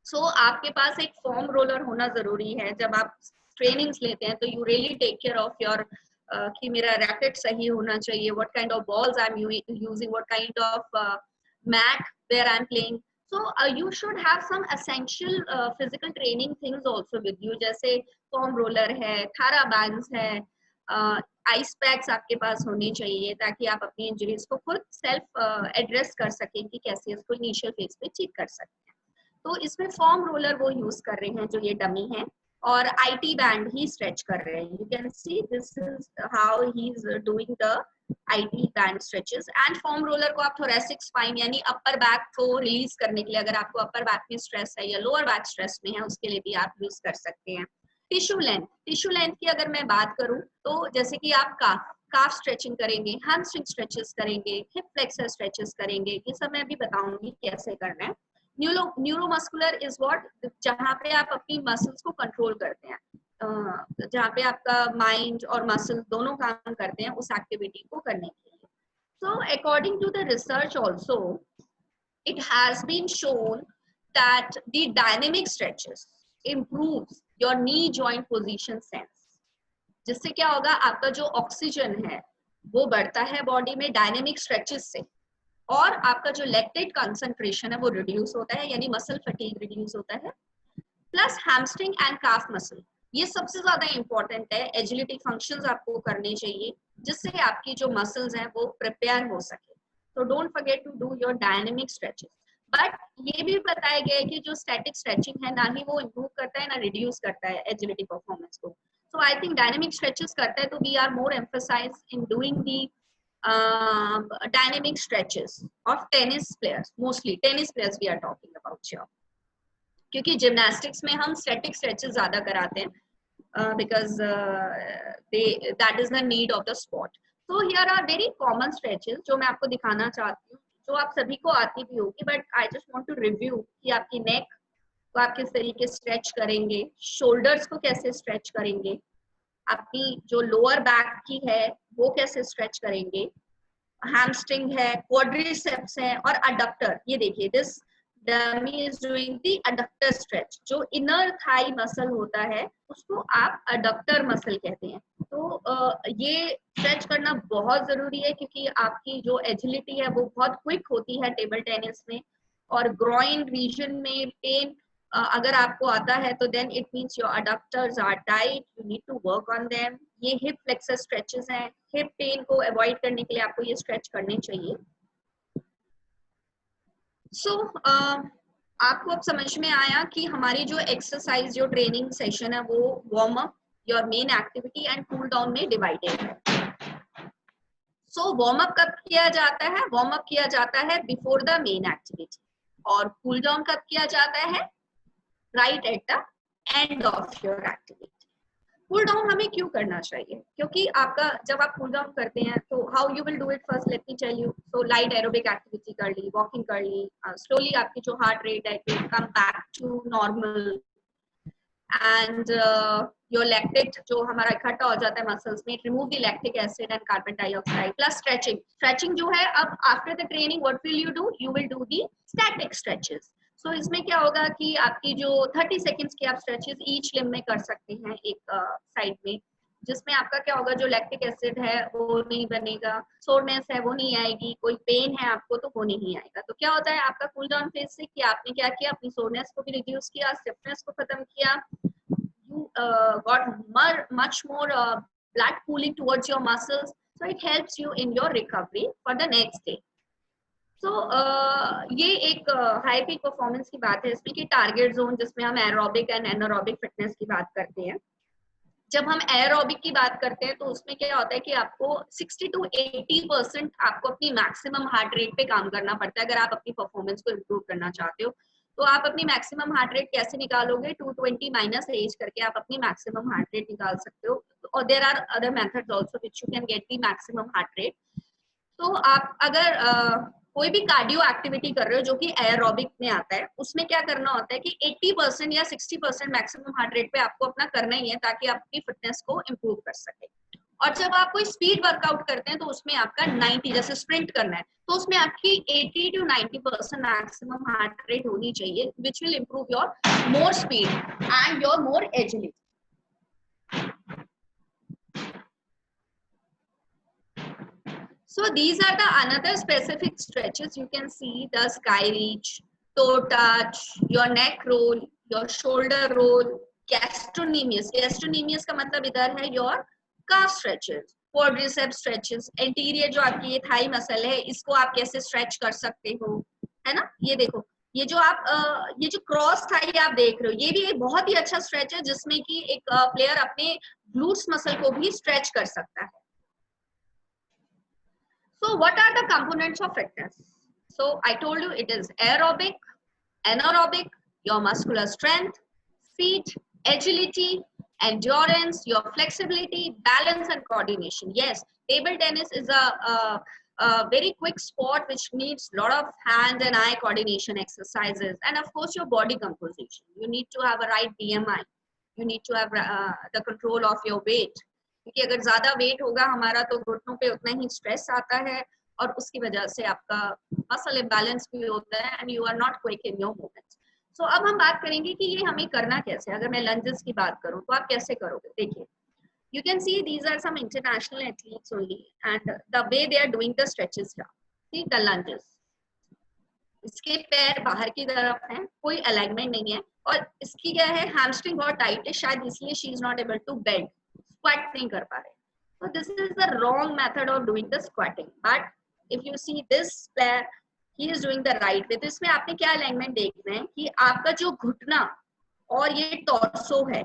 सो आपके पास एक फॉर्म रोलर होना जरूरी है। जब आप ट्रेनिंग्स लेते हैं तो you really take care of your कि मेरा रैकेट सही होना चाहिए, what kind of balls I am using, what kind of mat where I am playing. So you should have some essential physical training things also with you, जैसे फॉर्म रोलर है, थारा बैंड्स है, आइस पैक्स आपके पास होने चाहिए, ताकि आप अपनी इंजरीज को खुद सेल्फ एड्रेस कर सकें कि कैसे इसको इनिशियल फेज पे ठीक कर सकते हैं। तो इसमें फॉर्म रोलर वो यूज कर रहे हैं जो ये डमी है, और आईटी बैंड ही स्ट्रेच कर रहे हैं। You can see this is how he is doing the IT band stretches. And form roller को आप थोरेसिक स्पाइन यानी अपर बैक को रिलीज करने के लिए, अगर आपको अपर बैक में स्ट्रेस है या लोअर बैक स्ट्रेस में है, उसके लिए भी आप यूज कर सकते हैं। टिश्यू लेंथ की अगर मैं बात करूं तो जैसे कि आप काफ स्ट्रेचिंग करेंगे, हैमस्ट्रिंग स्ट्रेचेस करेंगे, हिप फ्लेक्सर स्ट्रेचेस करेंगे, ये सब मैं अभी बताऊंगी कैसे करना है। न्यूरोमस्कुलर इज व्हाट, जहां पे आप अपनी मसल्स को कंट्रोल करते हैं, जहां पे आपका माइंड और मसल दोनों काम करते हैं उस एक्टिविटी को करने के लिए। So according to the research also, it has been shown that the dynamic stretches improves your knee joint position sense। जिससे क्या होगा, आपका जो ऑक्सीजन है वो बढ़ता है बॉडी में डायनेमिक स्ट्रेचेस से, और आपका जो लैक्टेट कंसंट्रेशन है वो रिड्यूस होता है, यानी मसल फटीग रिड्यूस होता है। Plus hamstring and calf muscle, ये सबसे ज्यादा इंपॉर्टेंट है। एजिलिटी फंक्शंस आपको करने चाहिए जिससे आपकी जो मसल्स हैं वो प्रिपेयर हो सके। तो don't forget to do your dynamic stretches. But ये भी बताया गया है कि जो स्टैटिक स्ट्रेचिंग है, ना ही वो इम्प्रूव करता है ना रिड्यूस करता है एजिलिटी परफॉर्मेंस को। So I think dynamic stretches करता है तो we are more emphasize in doing the dynamic stretches of tennis players, mostly tennis players we are talking about here, क्योंकि जिम्नास्टिक्स में हम स्टैटिक स्ट्रेचेस ज्यादा कराते हैं because that is the need of the sport। So here are very common stretches जो मैं आपको दिखाना चाहती हूँ, जो आप सभी को आती भी होगी, but I just want to review कि आपकी नेक को आप किस तरीके स्ट्रेच करेंगे, शोल्डर्स को कैसे स्ट्रेच करेंगे, आपकी जो लोअर बैक की है वो कैसे स्ट्रेच करेंगे, हैमस्ट्रिंग है, क्वाड्रिसेप्स है और अडक्टर। ये देखिए, this dummy is doing the adductor stretch. जो इनर थाई मसल होता है उसको आप अडक्टर मसल कहते हैं। तो ये स्ट्रेच करना बहुत जरूरी है, क्योंकि आपकी जो एजिलिटी है वो बहुत क्विक होती है टेबल टेनिस में। और ग्रॉइन रीजन में पेन अगर आपको आता है तो then it means your adductors are tight, you need to work on them. ये हिप फ्लेक्सर स्ट्रेचेस हैं, हिप पेन को अवॉइड करने के लिए आपको ये स्ट्रेच करने चाहिए। सो आपको अब समझ में आया कि हमारी जो एक्सरसाइज, जो ट्रेनिंग सेशन है वो warm up, your main activity and cool down में डिवाइडेड है। सो वार्म अप कब किया जाता है? वार्म अप किया जाता है बिफोर द मेन एक्टिविटी, और कूल डाउन कब किया जाता है? Right at the end of your activity. Cool down हमें क्यों करना चाहिए? क्योंकि आपका जब आप कूल डाउन करते हैं तो how you will do it, first let me tell you. So light aerobic activity कर ली, वॉकिंग कर ली, स्लोली आपकी जो हार्ट रेट है it will come back to normal, and your lactate जो हमारा इकट्ठा हो जाता है मसल्स में, remove the lactic acid and carbon dioxide, plus stretching. Stretching जो है, अब after the training what will you do, you will do the static stretches. So इसमें क्या होगा कि आपकी जो 30 सेकेंड्स की आप स्ट्रेचेस ईच लिम्ब में कर सकते हैं एक साइड में, जिसमें आपका क्या होगा, जो लैक्टिक एसिड है वो नहीं बनेगा, सोरनेस है वो नहीं आएगी, कोई पेन है आपको तो वो नहीं आएगा। तो क्या होता है आपका कूल डाउन फेज से कि आपने क्या किया, अपनी सोरनेस को भी रिड्यूस किया, स्टिफनेस को खत्म किया, you got much more blood pooling towards your muscles, so it helps you in your recovery for the next day. So ये एक हाई पीक परफॉर्मेंस की बात है इसमें कि टारगेट जोन, जिसमें हम एरोबिक एंड एनारोबिक फिटनेस की बात करते हैं। जब हम एरोबिक की बात करते हैं तो उसमें क्या होता है कि आपको 60 to 80% आपको अपनी मैक्सिमम हार्ट रेट पे काम करना पड़ता है अगर आप अपनी परफॉर्मेंस को इम्प्रूव करना चाहते हो। तो आप अपनी मैक्सिमम हार्ट रेट कैसे निकालोगे, 220 माइनस एज करके आप अपनी मैक्सिमम हार्ट रेट निकाल सकते हो। और there are other methods also which you can get the maximum heart rate. तो आप अगर कोई भी कार्डियो एक्टिविटी कर रहे हो जो कि एरोबिक में आता है, उसमें क्या करना होता है कि 80% या 60% मैक्सिमम हार्ट रेट पे आपको अपना करना ही है ताकि आप अपनी फिटनेस को इम्प्रूव कर सके। और जब आप कोई स्पीड वर्कआउट करते हैं तो उसमें आपका 90, जैसे स्प्रिंट करना है तो उसमें आपकी 80 to 90% मैक्सिमम हार्ट रेट होनी चाहिए, which will improve your more speed and your more agility. So these are the another specific stretches. You can see the sky reach, toe touch, your neck roll, your shoulder roll, gastrocnemius. Gastrocnemius का मतलब इधर है your calf stretches, quadriceps stretches, anterior जो आपकी ये थाई मसल है इसको आप कैसे stretch कर सकते हो, है ना। ये देखो, ये जो आप ये जो क्रॉस थाई आप देख रहे हो, ये भी एक बहुत ही अच्छा स्ट्रेच है जिसमें कि एक प्लेयर अपने ग्लूट्स मसल को भी स्ट्रेच कर सकता है। So what are the components of fitness? So I told you it is aerobic, anaerobic, your muscular strength, speed, agility, endurance, your flexibility, balance and coordination. Yes, table tennis is a very quick sport which needs a lot of hand and eye coordination exercises, and of course your body composition. You need to have a right BMI. You need to have the control of your weight. क्योंकि अगर ज्यादा वेट होगा हमारा तो घुटनों पे उतना ही स्ट्रेस आता है और उसकी वजह से आपका मसल इम्बैलेंस भी होता है and you are not quick in your movements. So अब हम बात करेंगे कि ये हमें करना कैसे। अगर मैं लंजेस की बात करूं तो आप कैसे करोगे, देखिए you can see these are some international athletes only and the way they are doing the stretches here. See the lunges, इसके पैर बाहर की तरफ हैं, कोई अलाइनमेंट नहीं है और इसकी क्या है, हैमस्ट्रिंग बहुत टाइट है, शायद इसलिए she is not able to bend, squat नहीं कर पा रहे। So this is the wrong method of doing the squatting. But if you see this player, he is doing the right way. तो इसमें आपने क्या अलाइनमेंट देखना है कि आपका जो घुटना और ये टॉर्सो है,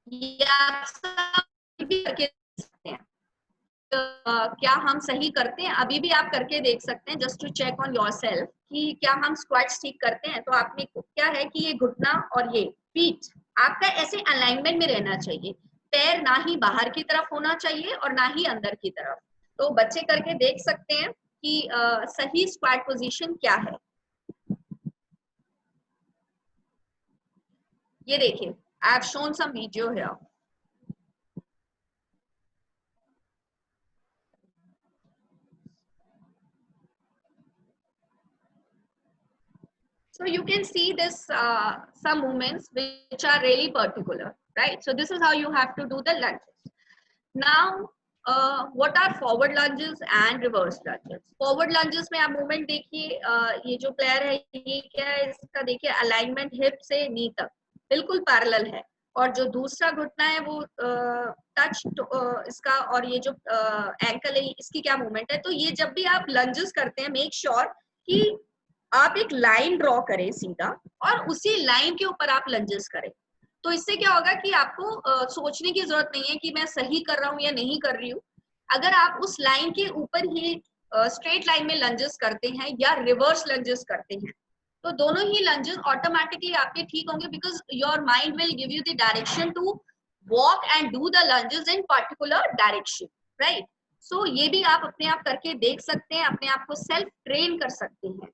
ये आप सब भी करके देख सकते हैं। क्या हम सही करते हैं, अभी भी आप करके देख सकते हैं just to check on yourself कि क्या हम स्क्वाट्स ठीक करते हैं। तो आपने क्या है कि ये घुटना और ये फीट आपका ऐसे अलाइनमेंट में रहना चाहिए, पैर ना ही बाहर की तरफ होना चाहिए और ना ही अंदर की तरफ। तो बच्चे करके देख सकते हैं कि सही स्क्वाट पोजीशन क्या है। ये देखिए, I have shown some video here. So you can see this some movements which are really particular, right? So this is how you have to do the lunges. Now what are forward lunges and reverse lunges? Forward lunges में आप movement देखिए, ये जो player है ये क्या है, इसका देखिए alignment hip से knee तक बिल्कुल parallel है और जो दूसरा घुटना है वो टच इसका और ये जो एंकल है इसकी क्या मूवमेंट है। तो ये जब भी आप लंजेस करते हैं मेक श्योर कि आप एक लाइन ड्रॉ करें सीधा और उसी लाइन के ऊपर आप लंजेस करें। तो इससे क्या होगा कि आपको सोचने की जरूरत नहीं है कि मैं सही कर रहा हूँ या नहीं कर रही हूँ। अगर आप उस लाइन के ऊपर ही स्ट्रेट लाइन में लंजेस करते हैं या रिवर्स लंजेस करते हैं तो दोनों ही लंजेस ऑटोमेटिकली आपके ठीक होंगे, because your mind will give you the direction to walk and do the lunges in particular direction, right. So ये भी आप अपने आप करके देख सकते हैं, अपने आप को सेल्फ ट्रेन कर सकते हैं।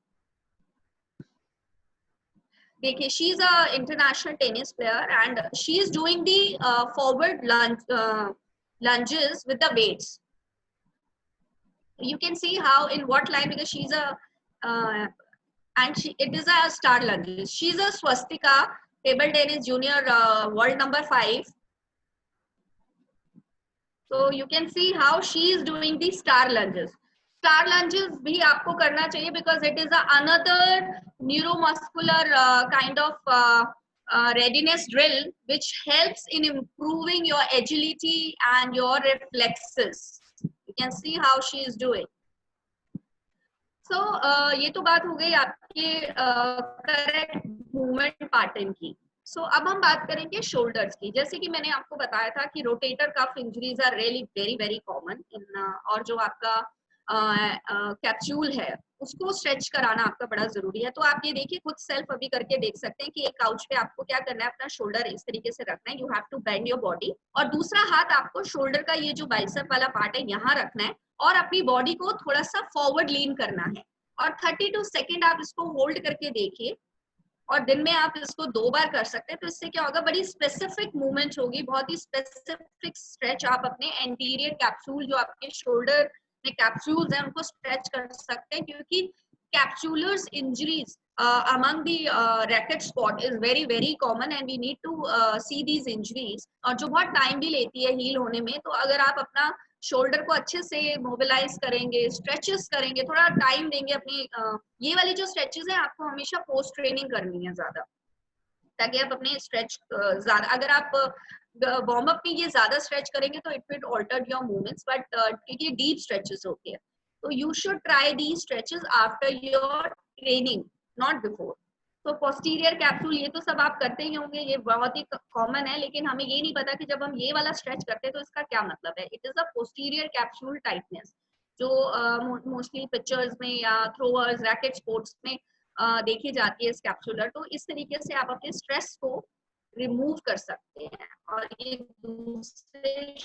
देखिए, she is a international tennis player and she is doing the forward lunges with the weights. You can see how in what line, because she's a and it is a star lunges. She's a swastika table tennis junior world number 5. So you can see how she is doing the star lunges. Star lunges भी आपको करना चाहिए because it is another neuromuscular kind of readiness drill which helps in improving your agility and your reflexes. You can see how she is doing. So ये तो बात हो गई आपके करेक्ट मूवमेंट पैटर्न की. सो अब हम बात करेंगे शोल्डर्स की. जैसे कि मैंने आपको बताया था कि rotator cuff injuries are really very very common in, और जो आपका कैप्सूल है उसको स्ट्रेच कराना आपका बड़ा जरूरी है. तो आप ये देखिए, खुद सेल्फ अभी करके देख सकते हैं कि एक काउच पे आपको क्या करना है, अपना शोल्डर इस तरीके से रखना है. You have to bend your body, और दूसरा हाथ आपको शोल्डर का ये जो बाइसेप वाला पार्ट है यहाँ रखना है और अपनी बॉडी को थोड़ा सा फॉरवर्ड लीन करना है. और 32 सेकेंड आप इसको होल्ड करके देखिए, और दिन में आप इसको 2 बार कर सकते हैं. तो इससे क्या होगा, बड़ी स्पेसिफिक मूवमेंट होगी, बहुत ही स्पेसिफिक स्ट्रेच आप अपने एंटीरियर कैप्सूल, जो आपके शोल्डर में कैप्सूल्स हैं, उनको स्ट्रेच कर सकते हैं. क्योंकि कैप्सूलर्स injuries among the racket spot is very very common and we need to see these injuries, और जो बहुत टाइम भी लेती है हील होने में. तो अगर आप अपना शोल्डर को अच्छे से मोबिलाइज करेंगे, स्ट्रेचेस करेंगे, थोड़ा टाइम देंगे अपनी ये वाली जो स्ट्रेचेस है आपको हमेशा पोस्ट ट्रेनिंग करनी है ज्यादा, ताकि आप अपने स्ट्रेच ज्यादा, अगर आप वार्म अप में ये ज्यादा स्ट्रेच करेंगे तो it will alter your movements, but क्योंकि डीप स्ट्रेचेस होती है, तो you should try the stretches after your training, not before. तो पोस्टीरियर कैप्सूल ये तो सब आप करते ही होंगे, ये बहुत ही कॉमन है, लेकिन हमें ये नहीं पता कि जब हम ये वाला स्ट्रेच करते हैं तो इसका क्या मतलब है. It is a posterior capsule tightness, जो मोस्टली पिचर्स में या थ्रोअर्स, रैकेट स्पोर्ट्स में देखी जाती है इस कैप्सूलर. तो इस तरीके से आप अपने स्ट्रेस को रिमूव कर सकते हैं. और ये दूसरे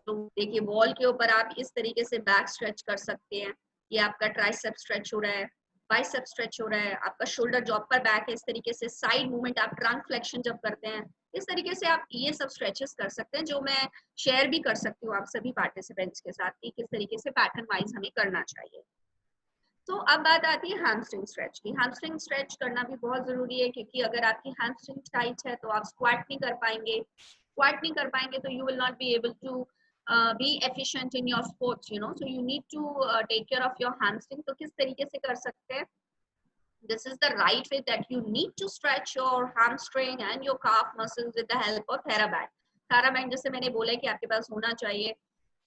देखिए, वॉल के ऊपर आप इस तरीके से बैक स्ट्रेच कर सकते हैं. ये आपका ट्राइसेप स्ट्रेच हो रहा है, बाइसेप स्ट्रेच हो रहा है, आपका शोल्डर जो अपर बैक है, इस तरीके से साइड मूवमेंट, आप ट्रंक फ्लेक्शन जब करते हैं, इस तरीके से आप ये सब स्ट्रेचेस कर सकते हैं, जो मैं शेयर भी कर सकती हूँ आप सभी पार्टिसिपेंट्स के साथ कि किस तरीके से पैटर्न वाइज हमें करना चाहिए. तो अब बात आती है हैमस्ट्रिंग स्ट्रेच की. हैमस्ट्रिंग स्ट्रेच करना भी बहुत जरूरी है, क्योंकि अगर आपकी हैमस्ट्रिंग टाइट है तो आप स्क्वाट नहीं कर पाएंगे. स्क्वाट नहीं कर पाएंगे तो you will not be able to be efficient in your sports, you know. So you need to take care of your hamstring. तो किस तरीके से कर सकते हैं? This is the right way that you need to stretch your hamstring and your calf muscles with the help of TheraBand. TheraBand जैसे मैंने बोला है कि आपके पास होना चाहिए,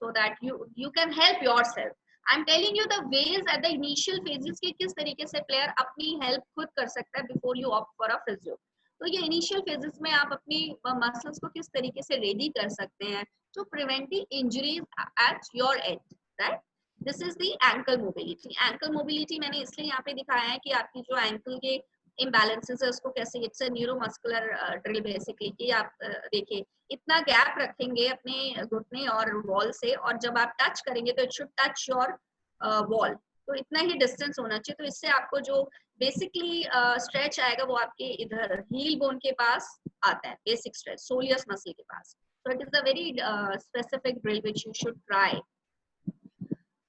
so that you can help yourself. I'm telling you the ways at the initial phases कि किस तरीके से प्लेयर अपनी हेल्प खुद कर सकता है before you opt for a physio. तो ये इनिशियल फेजेस में आप अपनी मसल्स को किस तरीके से रेडी कर सकते हैं to preventing injuries at your end, right? This is the ankle mobility. Ankle mobility मैंने इसलिए यहाँ पे दिखाया है कि आपकी जो ankle के imbalances है उसको कैसे, it's a neuromuscular drill basically, कि आप देखिए इतना गैप रखेंगे अपने घुटने और वॉल से, और जब आप टच करेंगे तो it should touch your wall. तो इतना ही डिस्टेंस होना चाहिए. तो इससे आपको जो बेसिकली स्ट्रेच आएगा वो आपके इधर हील बोन के पास आता है, बेसिक स्ट्रेच सोलियस मसल के पास. So it is a very specific drill which you should try.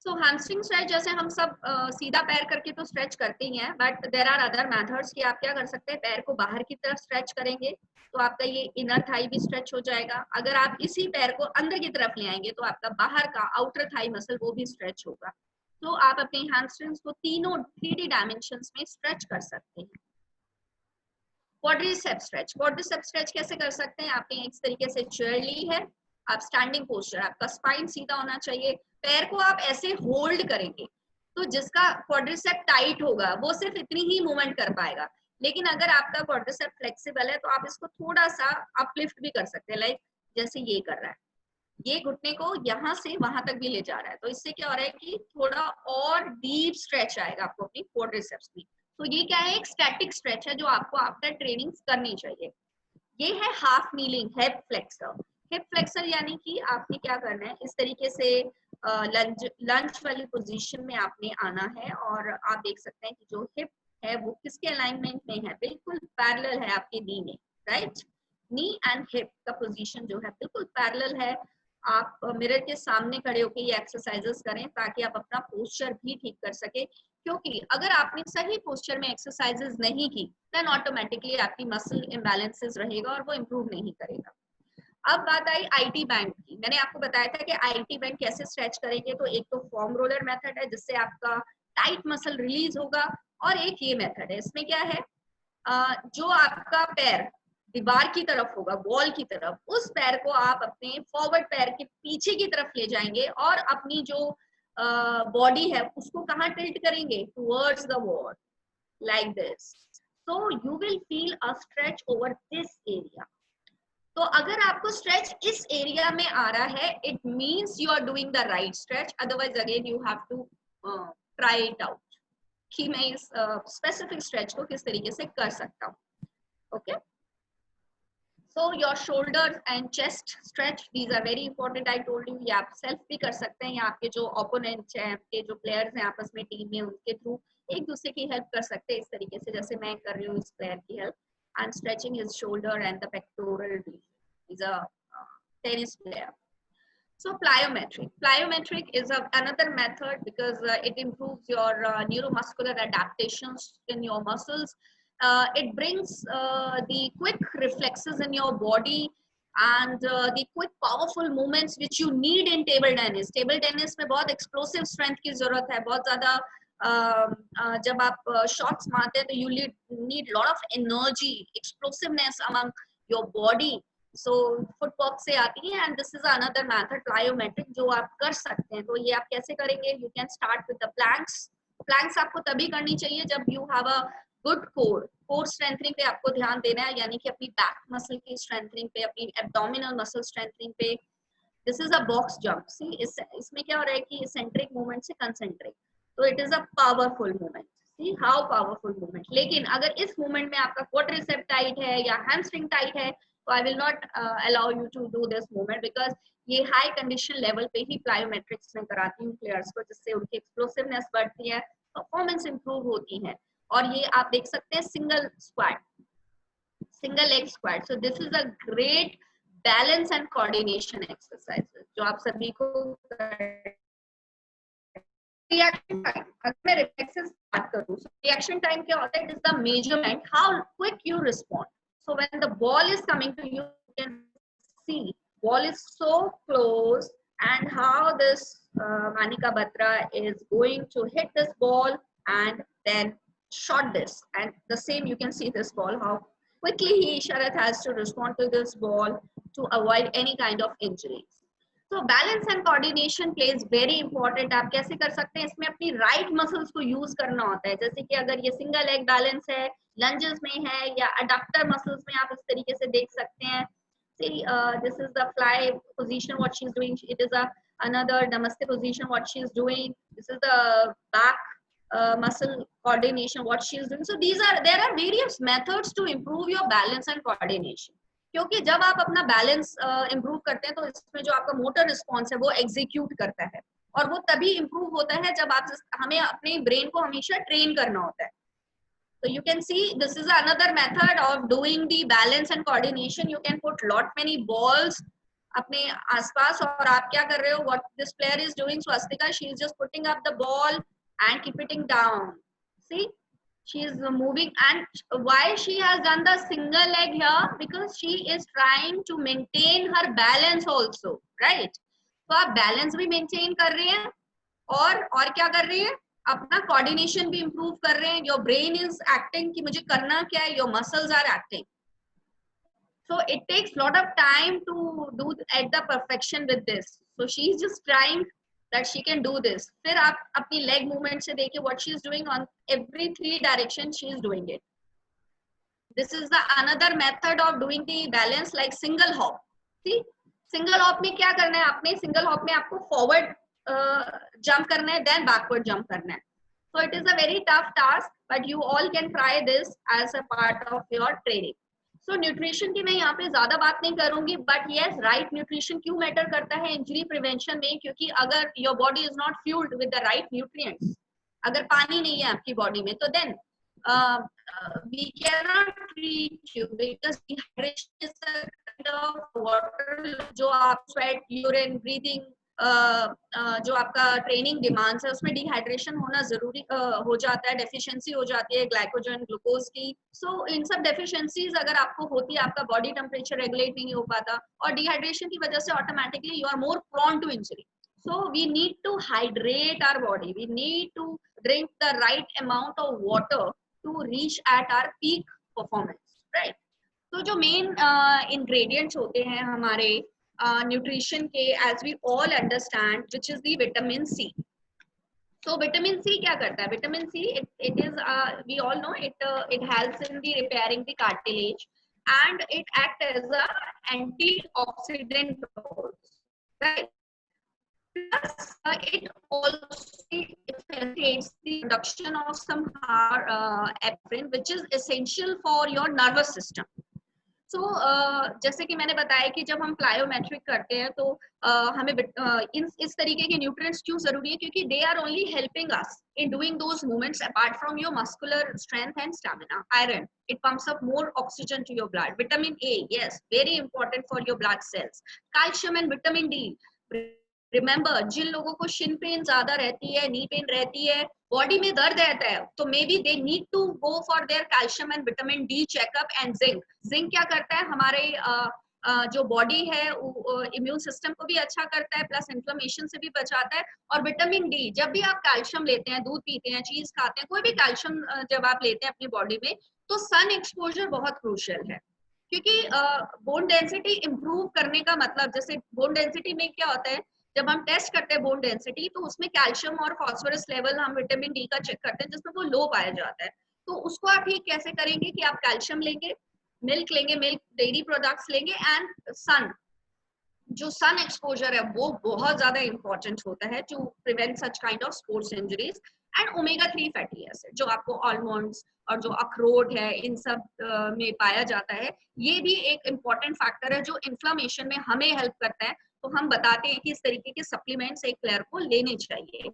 So hamstring stretch जैसे हम सब सीधा पैर करके तो स्ट्रेच करते ही हैं, but there are other methods कि आप क्या कर सकते हैं, पैर को बाहर की तरफ स्ट्रेच करेंगे तो आपका ये इनर थाई भी स्ट्रेच हो जाएगा. अगर आप इसी पैर को अंदर की तरफ ले आएंगे तो आपका बाहर का आउटर थाई मसल वो भी स्ट्रेच होगा. तो आप अपने हैमस्ट्रिंग्स को तीनों 3D डायमेंशंस में स्ट्रेच कर सकते हैं. क्वाड्रिसेप स्ट्रेच, क्वाड्रिसेप स्ट्रेच कैसे कर सकते हैं? आपने इस तरीके से चेयर ली है, आप स्टैंडिंग पोस्चर, आपका स्पाइन सीधा होना चाहिए, पैर को आप ऐसे होल्ड करेंगे, तो जिसका क्वाड्रिसेप टाइट होगा वो सिर्फ इतनी ही मूवमेंट कर पाएगा. लेकिन अगर आपका क्वाड्रिसेप फ्लेक्सिबल है तो आप इसको थोड़ा सा अपलिफ्ट भी कर सकते हैं, लाइक जैसे ये कर रहा है, ये घुटने को यहाँ से वहां तक भी ले जा रहा है. तो इससे क्या हो रहा है कि थोड़ा और डीप स्ट्रेच आएगा आपको अपनी क्वाड्रिसेप्स में. तो ये क्या है, एक स्टैटिक स्ट्रेच है जो आपको आफ्टर ट्रेनिंग करनी चाहिए. ये है half kneeling hip flexor. Hip flexor यानी कि आपने क्या करना है, इस तरीके से लंज वाली पोजीशन में आपने आना है, और आप देख सकते हैं कि जो हिप है वो किसके अलाइनमेंट में है, बिल्कुल पैरेलल है आपके नी में, राइट। नी एंड हिप का पोजीशन जो है बिल्कुल पैरेलल है। आप मिरर के सामने खड़े होकर ये एक्सरसाइजेस करें ताकि आप अपना पोस्चर भी ठीक कर सके, क्योंकि अगर आपने सही पोस्चर में एक्सरसाइजेस नहीं की देन ऑटोमेटिकली आपकी मसल इम्बैलेंसेस रहेगा और वो इम्प्रूव नहीं करेगा। अब बात आई आईटी बैंड की। मैंने आपको बताया था कि आईटी बैंड कैसे स्ट्रेच करेंगे, तो एक तो फॉर्म रोलर मेथड है जिससे आपका टाइट मसल रिलीज होगा, और एक ये मेथड है, इसमें क्या है, जो आपका पैर दीवार की तरफ होगा, वॉल की तरफ, उस पैर को आप अपने फॉरवर्ड पैर के पीछे की तरफ ले जाएंगे और अपनी जो बॉडी है उसको कहाँ टिल्ट करेंगे, towards the wall, like this. So you will feel a stretch over this area. तो अगर आपको स्ट्रेच इस एरिया में आ रहा है, it means you are doing the right stretch, otherwise again you have to try it out कि मैं इस स्पेसिफिक स्ट्रेच को किस तरीके से कर सकता हूँ। Okay, so your shoulder and chest stretch, these are very important. I told you, ये आप सेल्फ भी कर सकते हैं या आपके जो ओपोनेंट्स हैं, आपके जो प्लेयर्स हैं आपस में टीम में, उनके थ्रू एक दूसरे की हेल्प कर सकते हैं इस तरीके से, जैसे मैं कर रही हूँ इस प्लेयर की help. I'm stretching his shoulder and the pectoral region. He's a tennis player. So plyometric. Plyometric is another method because it improves your neuromuscular adaptations in your muscles. It brings the quick reflexes in your body and the quick powerful movements which you need in table tennis. Table tennis में बहुत explosive strength की जरूरत है, बहुत ज़्यादा जब आप शॉट्स मारते हैं तो you need lot of energy, explosiveness among your body, so footwork से आती है। And this is another method plyometric जो आप कर सकते हैं। तो ये आप कैसे करेंगे, you can start with the planks. Planks आपको तभी करनी चाहिए जब you have a good core strengthening पे आपको ध्यान देना है, यानी कि अपनी बैक मसल की स्ट्रेंथनिंग पे, अपनी एब्डोमिनल मसल स्ट्रेंथनिंग पे। This is a box jump. See इसमें क्या हो रहा है कि सेंट्रिक मूवमेंट से कंसेंट्रिक, तो it is a powerful movement. See how powerful movement. लेकिन अगर इस मूवमेंट में आपका क्वाड्रिसेप्स टाइट है या हैमस्ट्रिंग टाइट है, तो I will not allow you to do this movement, because ये हाई कंडीशन लेवल पे ही प्लायोमेट्रिक्स में कराती हूँ प्लेयर्स को, जिससे उनकी एक्सप्लोसिवनेस बढ़ती है, परफॉर्मेंस इंप्रूव होती है। और ये आप देख सकते हैं single squat, single leg squat. So this is a great balance and coordination exercises जो आप सभी को रिएक्शन टाइम। अगर मैं रिफ्लेक्सेस बात करूं, रिएक्शन टाइम क्या होता है, it is the measurement how quick you respond. So when the ball is coming to you, can see ball is so close and how this Manika Batra is going to hit this ball and then shot this, and the same you can see this ball how quickly Sharath has to respond to this ball to avoid any kind of injuries. So balance and coordination plays very important. आप कैसे कर सकते हैं, इसमें अपनी राइट मसल्स को यूज करना होता है। जैसे कि अगर ये सिंगल लेग बैलेंस है, लंजेस में है, या अडक्टर मसल्स में आप इस तरीके से देख सकते हैं। See, this is the fly position, what she's doing. It is another namaste position, what she's doing. This is the back muscle coordination, what she's doing. So there are various methods to improve your balance and coordination. क्योंकि जब आप अपना बैलेंस इम्प्रूव करते हैं तो इसमें जो आपका मोटर रिस्पॉन्स है वो एग्जीक्यूट करता है, और वो तभी इम्प्रूव होता है जब आप हमें अपने ब्रेन को हमेशा ट्रेन करना होता है। So you can see this is another method of doing the balance and coordination. You can put lot many balls अपने आसपास, और आप क्या कर रहे हो, what this player is doing, so Astika, she is just putting up the ball and keep it down. See, she is moving, and why she has done the single leg here, because she is trying to maintain her balance also, right? तो आप बैलेंस भी मेंटेन कर रहे हैं और क्या कर रही है, अपना कोऑर्डिनेशन भी इंप्रूव कर रहे हैं। योर ब्रेन इज एक्टिंग कि मुझे करना क्या है, your muscles are acting. So it takes lot of time to do at the perfection with this. So she is just trying that she can do this. फिर आप अपनी लेग मूवमेंट से देखिए what she is doing on every 3 direction, she is doing it. This is the another method of doing the balance, like single hop. See, single hop में क्या करना है, आपने सिंगल हॉप में आपको फॉरवर्ड jump करना है, then backward jump करना है। So it is a very tough task, but you all can try this as a part of your training. So nutrition की मैं यहाँ पे ज्यादा बात नहीं करूंगी, but yes, right nutrition क्यों मैटर करता है इंजरी प्रिवेंशन में, क्योंकि अगर your body is not fueled with the right nutrients, अगर पानी नहीं है आपकी बॉडी में, तो then we cannot treat you because dehydration is a kind of water जो आप sweat, urine, breathing जो आपका ट्रेनिंग डिमांड्स है उसमें डिहाइड्रेशन होना जरूरी हो जाता है, डेफिशिएंसी हो जाती है ग्लाइकोजन ग्लूकोज की. सो इन सब डेफिशिएंसीज अगर आपको होती है, आपका बॉडी टेम्परेचर रेगुलेट नहीं हो पाता और डिहाइड्रेशन की वजह से automatically you are more prone to injury. So we need to hydrate our body. We need to drink the right amount of water to reach at our peak performance, right? तो जो मेन ingredients होते हैं हमारे न्यूट्रिशन के, as we all understand, which is the vitamin C. So vitamin C क्या करता है? Vitamin C it is we all know it helps in the repairing the cartilage and it acts as a antioxidant roles, right? Plus, it also facilitates the production of some epinephrine, which is essential for your nervous system. So, जैसे कि मैंने बताया कि जब हम प्लायोमेट्रिक करते हैं तो हमें इस तरीके के न्यूट्रिएंट्स क्यों जरूरी है, क्योंकि they are only helping us in doing those movements apart from your muscular strength and stamina. Iron, it pumps up more oxygen to your blood. Vitamin A, yes, very important for your blood cells. Calcium and vitamin D. Remember, जिन लोगों को शिन पेन ज्यादा रहती है, नी पेन रहती है, बॉडी में दर्द रहता है, तो may be they need to go for their calcium and vitamin D checkup and zinc. Zinc क्या करता है, हमारे जो बॉडी है इम्यून सिस्टम को भी अच्छा करता है, प्लस इन्फ्लेमेशन से भी बचाता है. और विटामिन डी, जब भी आप कैल्शियम लेते हैं, दूध पीते हैं, चीज खाते हैं, कोई भी कैल्शियम जब आप लेते हैं अपनी बॉडी में, तो सन एक्सपोजर बहुत क्रूशियल है. क्योंकि बोन डेंसिटी इंप्रूव करने का मतलब, जैसे बोन डेंसिटी में क्या होता है, जब हम टेस्ट करते हैं बोन डेंसिटी तो उसमें कैल्शियम और फास्फोरस लेवल हम विटामिन डी का चेक करते हैं, जिसमें वो लो पाया जाता है. तो उसको आप ठीक कैसे करेंगे कि आप कैल्शियम लेंगे, मिल्क लेंगे, मिल्क डेयरी प्रोडक्ट्स लेंगे, एंड सन, जो सन एक्सपोजर है वो बहुत ज्यादा इंपॉर्टेंट होता है to prevent such kind of sports injuries. And omega 3 fatty acid जो आपको आलमंड्स और जो अखरोट है इन सब में पाया जाता है, ये भी एक इम्पॉर्टेंट फैक्टर है जो इन्फ्लेमेशन में हमें हेल्प करता है. तो हम बताते हैं कि इस तरीके के सप्लीमेंट्स एक प्लेयर को लेने चाहिए.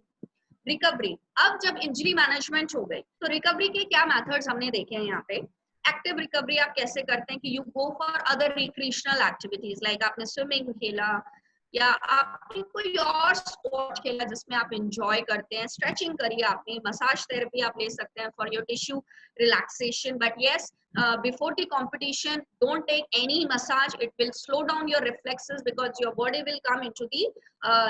रिकवरी, अब जब इंजरी मैनेजमेंट हो गई तो रिकवरी के क्या मेथड्स हमने देखे हैं यहाँ पे. एक्टिव रिकवरी आप कैसे करते हैं कि you go for other recreational activities, like आपने स्विमिंग खेला या आपने कोई और स्पोर्ट खेला जिसमें आप एंजॉय करते हैं, स्ट्रेचिंग करिए, आपने मसाज थेरेपी आप ले सकते हैं for your tissue relaxation. But yes, before the competition, don't take any massage. It will slow down your reflexes because your body will come into the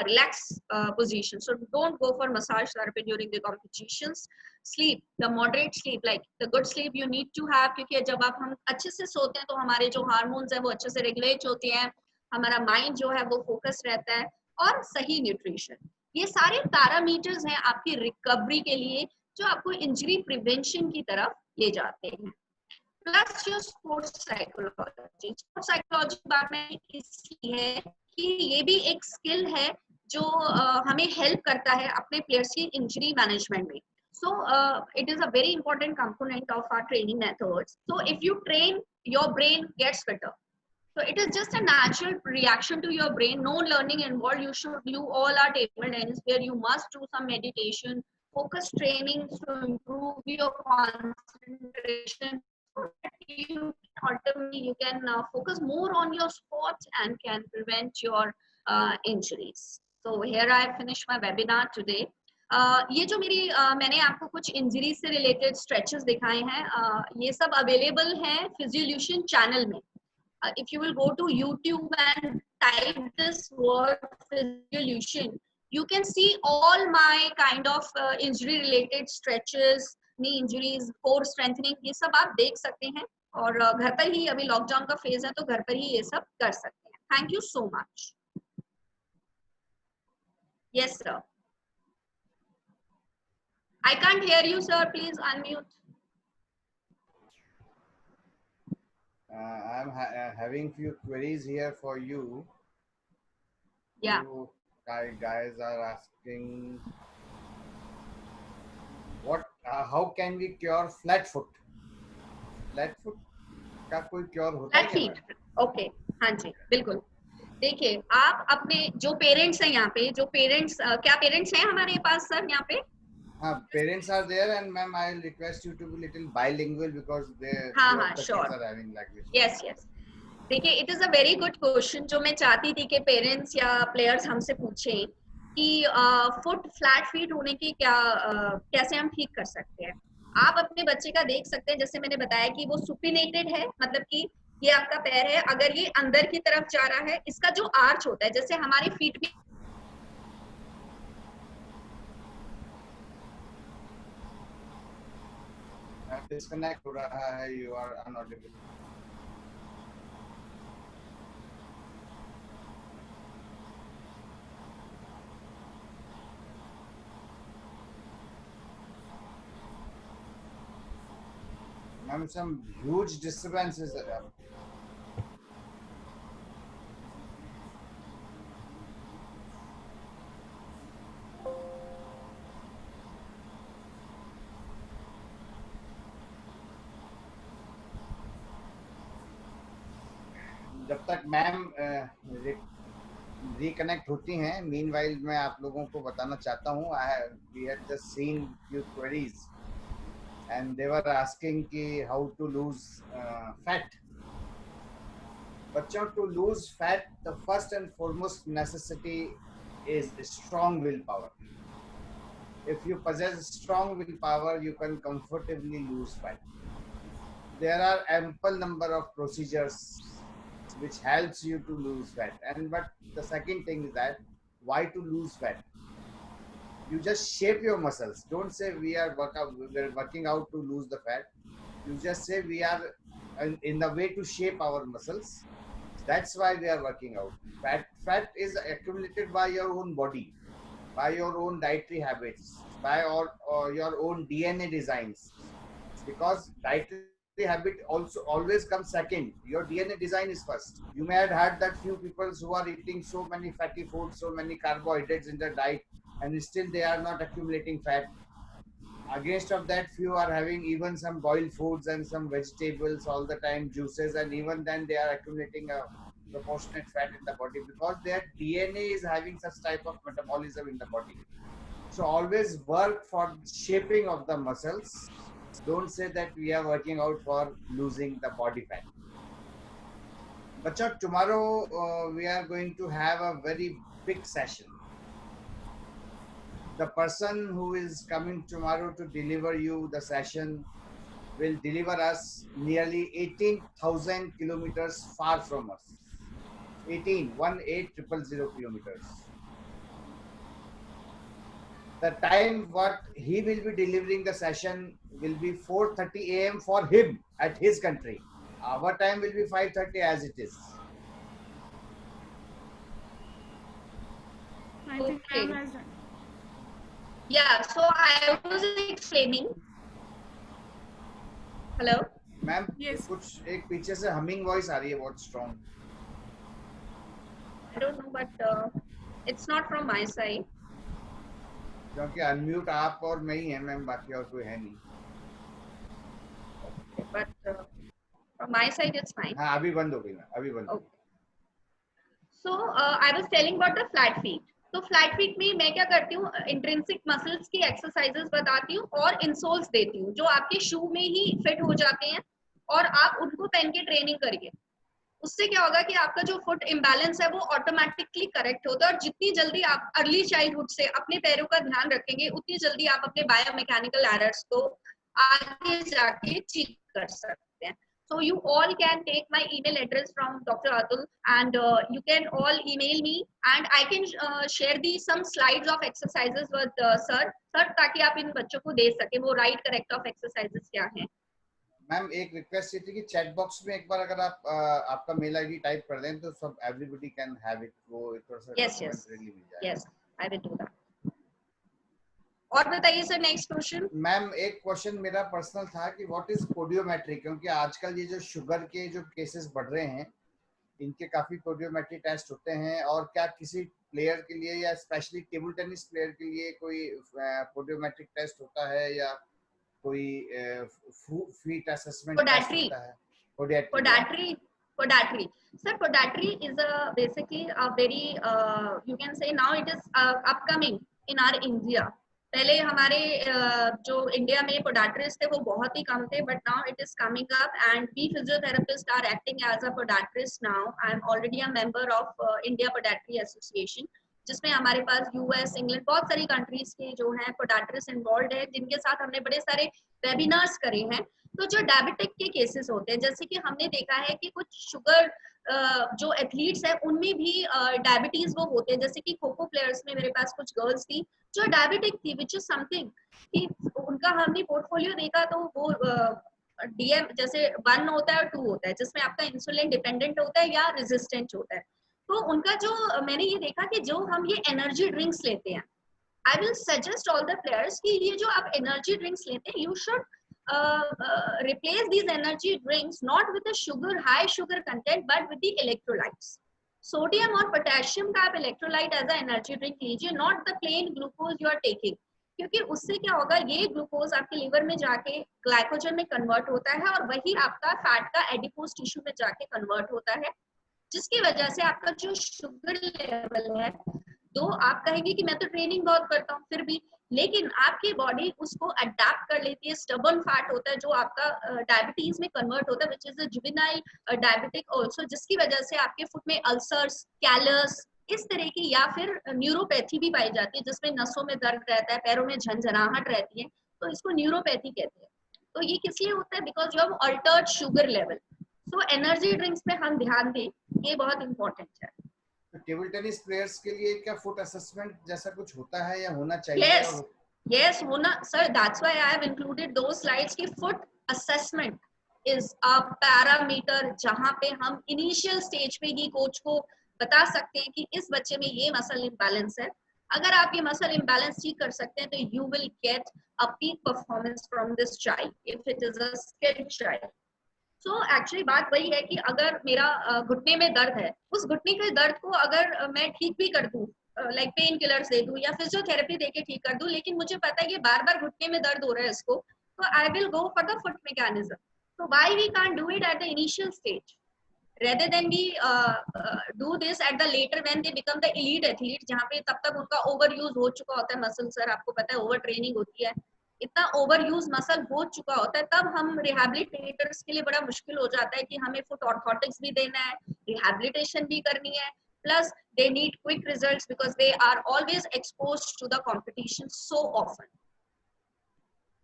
relaxed position. So don't go for massage therapy during the competitions. Sleep, the moderate sleep, like the good sleep you need to have, क्योंकि जब आप हम अच्छे से सोते हैं तो हमारे जो हार्मोन्स हैं वो अच्छे से रेगुलेट होते हैं, हमारा माइंड जो है वो फोकस रहता है, और सही न्यूट्रिशन, ये सारे पैरामीटर्स हैं आपकी रिकवरी के लिए जो आपको इंजरी प्रिवेंशन की तरफ ले जाते हैं. प्लस जो स्पोर्ट्स साइकोलॉजी की बात में इसलिए है कि ये भी एक स्किल है जो हमें हेल्प करता है अपने प्लेयर्स की इंजरी मैनेजमेंट में. So it is a very important component of our training methods. So if you train, your brain gets better. So it is just a natural reaction to your brain. No learning involved. You all are table tennis where you must do some meditation, focus training to improve your concentration. Ultimately, you can focus more on your sports and can prevent your injuries. So here I have finished my webinar today. ये जो मेरी मैंने आपको कुछ इंजरी से रिलेटेड स्ट्रेचेस दिखाए हैं, ये सब अवेलेबल हैं फिजियोल्यूशन चैनल में. If you will go to YouTube and type this word physiolution, you can see all my kind of injury related stretches, knee injuries, core strengthening, ये सब आप देख सकते हैं. और घर पर ही, अभी लॉकडाउन का फेज है तो घर पर ही ये सब कर सकते हैं. Thank you so much. Yes sir. I can't hear you, sir. Please unmute.
I'm having few queries here for you.
Yeah.
You guys are asking what? How can we cure flat foot? Flat foot का कोई क्योर होता है?
Flat feet. Okay. हाँ जी, बिल्कुल. देखिए, आप अपने जो पेरेंट्स हैं यहाँ पे, जो पेरेंट्स क्या पेरेंट्स हैं हमारे पास सर यहाँ पे?
Parents are there, and ma'am, I'll request you to be little bilingual because
हाँ
few of
हाँ
the kids
sure,
are having language
yes
problem.
Yes. देखिए, it is a very good question जो मैं चाहती थी कि पेरेंट्स या प्लेयर्स हमसे पूछें कि फुट फ्लैट फीट होने की क्या कैसे हम ठीक कर सकते हैं। आप अपने बच्चे का देख सकते हैं, जैसे मैंने बताया कि वो सुपिनेटेड है, मतलब कि ये आपका पैर है, अगर ये अंदर की तरफ जा रहा है, इसका जो आर्च होता है, जैसे हमारी फीट भी
डिस्कनेक्ट हो रहा है, you are unaudible. Ma'am, some huge disturbances. जब तक मैम रिकनेक्ट होती हैं, मीनवाइल मैं आप लोगों को बताना चाहता हूँ, we had just seen few queries and they were asking कि how to lose fat. बच्चों, to lose fat, the first and foremost necessity is strong willpower. If you possess strong willpower, you can comfortably lose fat. There are ample number of procedures which helps you to lose fat. And but the second thing is that why to lose fat? You just shape your muscles. Don't say we're working out to lose the fat. You just say we are in the way to shape our muscles. That's why we are working out. Fat is accumulated by your own body, by your own dietary habits, by or your own DNA designs. Because dietary habit also always comes second. Your DNA design is first. You may have heard that few people who are eating so many fatty foods, so many carbohydrates in their diet, and still they are not accumulating fat. Against of that, few are having even some boiled foods and some vegetables all the time, juices, and even then they are accumulating a proportionate fat in the body because their DNA is having such type of metabolism in the body. So always work for shaping of the muscles. Don't say that we are working out for losing the body fat. But tomorrow we are going to have a very big session. The person who is coming tomorrow to deliver you the session will deliver us nearly 18,000 kilometers far from us. 18,000 kilometers. The time what he will be delivering the session will be 4:30 a.m. for him at his country. Our time will be 5:30 as it is.
I think
Okay.
ma'am has done.
Yeah, so I was explaining. Hello.
Ma'am
Yes.
कुछ एक पीछे से हमिंग वॉइस आ रही है बहुत strong.
I don't know, but it's not from my side.
क्योंकि अनम्यूट आप और मैं ही हैं मैम, बाकी और कोई है नहीं.
But from my side, it's fine.
हाँ अभी बंद हो गई मैम, अभी बंद हो गई.
So I was telling about the flat feet. तो फ्लैट फीट में मैं क्या करती हूँ, इंट्रिंसिक मसल्स की एक्सरसाइजेस बताती हूँ और इंसोल्स देती हूँ जो आपके शू में ही फिट हो जाते हैं और आप उनको पहन के ट्रेनिंग करिए. उससे क्या होगा कि आपका जो फुट इम्बैलेंस है वो ऑटोमेटिकली करेक्ट होता है और जितनी जल्दी आप अर्ली चाइल्डहुड से अपने पैरों का ध्यान रखेंगे उतनी जल्दी आप अपने बायोमैकेनिकल एरर्स को आगे जाके ठीक कर सकते हैं. So you all can take my email address from Dr. Atul and you can all email me and I can share the some slides of exercises with sir ताकि आप इन बच्चों को दे सके वो राइट करेक्ट ऑफ एक्सरसाइजेस क्या हैं.
मैम एक रिक्वेस्ट ये थी कि चैट बॉक्स में एक बार अगर आप आपका मेल आईडी टाइप कर दें तो सब एवरीबॉडी कैन हैव इट, वो थोड़ा सा फ्रेंडली मिल जाए.
Yes I will do that. और बताइए सर नेक्स्ट क्वेश्चन.
मैम एक क्वेश्चन मेरा पर्सनल था कि व्हाट इज पोडियोमेट्री, क्योंकि आजकल ये जो शुगर के जो केसेस बढ़ रहे हैं इनके काफी पोडियोमेट्री टेस्ट होते हैं, और क्या किसी प्लेयर के लिए या स्पेशली टेबल टेनिस प्लेयर के लिए कोई पोडियोमेट्रिक टेस्ट होता है या कोई फीट असेसमेंट टेस्ट होता है?
Podatry. Sir, podatry is basically a very you can say now it is upcoming in our India. पहले हमारे जो इंडिया में पोडाट्रिस्ट थे वो बहुत ही कम थे, but now it is coming up and we physiotherapist are acting as a podiatrist now. I am already a member of India podiatry association, जिसमें हमारे पास यूएस, इंग्लैंड, बहुत सारी कंट्रीज के जो हैं पोडाट्रिस्ट इन्वॉल्व है, जिनके साथ हमने बड़े सारे वेबिनार्स करे हैं. तो जो डायबिटिक के केसेस होते हैं, जैसे कि हमने देखा है कि कुछ शुगर जो एथलीट्स हैं उनमें भी डायबिटीज वो होते हैं. जैसे कि खो खो प्लेयर्स में मेरे पास कुछ गर्ल्स थी जो डायबिटिक थी, विच इज समथिंग कि उनका हमने पोर्टफोलियो देखा तो वो डीएम जैसे 1 होता है और 2 होता है, जिसमें आपका इंसुलिन डिपेंडेंट होता है या रेजिस्टेंट होता है. तो उनका जो मैंने ये देखा कि जो हम ये एनर्जी ड्रिंक्स लेते हैं, I will suggest all the players कि ये जो आप एनर्जी ड्रिंक्स लेते हैं, you should replace these energy drinks not with the sugar, high sugar content, but with the electrolytes. Sodium और पोटेशियम का आप electrolyte as a energy drink लीजिए, not the plain glucose you are taking, क्योंकि उससे क्या होगा, ये ग्लूकोज आपके लिवर में जाके ग्लाइकोजन में कन्वर्ट होता है और वही आपका फैट का एडिपोज टिश्यू में जाके कन्वर्ट होता है, जिसकी वजह से आपका जो शुगर लेवल है, तो आप कहेंगे कि मैं तो ट्रेनिंग बहुत करता हूँ फिर भी, लेकिन आपकी बॉडी उसको अडेप्ट कर लेती है. स्टबर्न फैट होता है जो आपका डायबिटीज में कन्वर्ट होता है, which is a juvenile diabetic also, जिसकी वजह से आपके फुट में अल्सर्स, कैलर्स, इस तरह की, या फिर न्यूरोपैथी भी पाई जाती है, जिसमें नसों में दर्द रहता है, पैरों में झंझनाहट रहती है, तो इसको न्यूरोपैथी कहते हैं. तो ये किस लिए होता है? Because you have Altered sugar level. So energy drinks पे हम ध्यान दें, ये बहुत इंपॉर्टेंट है.
तो टेबल टेनिस प्लेयर्स के लिए क्या फुट असेसमेंट जैसा कुछ होता है या होना चाहिए?
Yes, yes, होना sir. That's why I have included those slides की foot assessment is a parameter जहाँ पे हम इनिशियल स्टेज पे ही कोच को बता सकते हैं कि इस बच्चे में ये मसल इम्बैलेंस है. अगर आप ये मसल इम्बैलेंस ठीक कर सकते हैं तो you will get a peak performance from this child if it is a skilled child. So actually बात वही है कि अगर मेरा घुटने में दर्द है, उस घुटने के दर्द को अगर मैं ठीक भी कर दूं, लाइक पेन किलर्स दे दूं या फिजियोथेरेपी देके ठीक कर दूं, लेकिन मुझे पता है कि बार बार घुटने में दर्द हो रहा है इसको, तो I will go for the foot mechanism. So why we can't do it at the initial stage rather than we do this at the later when they become the elite athlete, जहाँ पे तब तक उनका ओवर यूज हो चुका होता है मसल. सर आपको पता है ओवर ट्रेनिंग होती है, इतना ओवर यूज मसल हो चुका होता है, तब हम रिहैबिलिटेटर्स के लिए बड़ा मुश्किल हो जाता है कि हमें फुट ऑर्थोटिक्स भी देना है, रिहैबिलिटेशन भी करनी है, plus they need quick results because they are always exposed to the competition so often.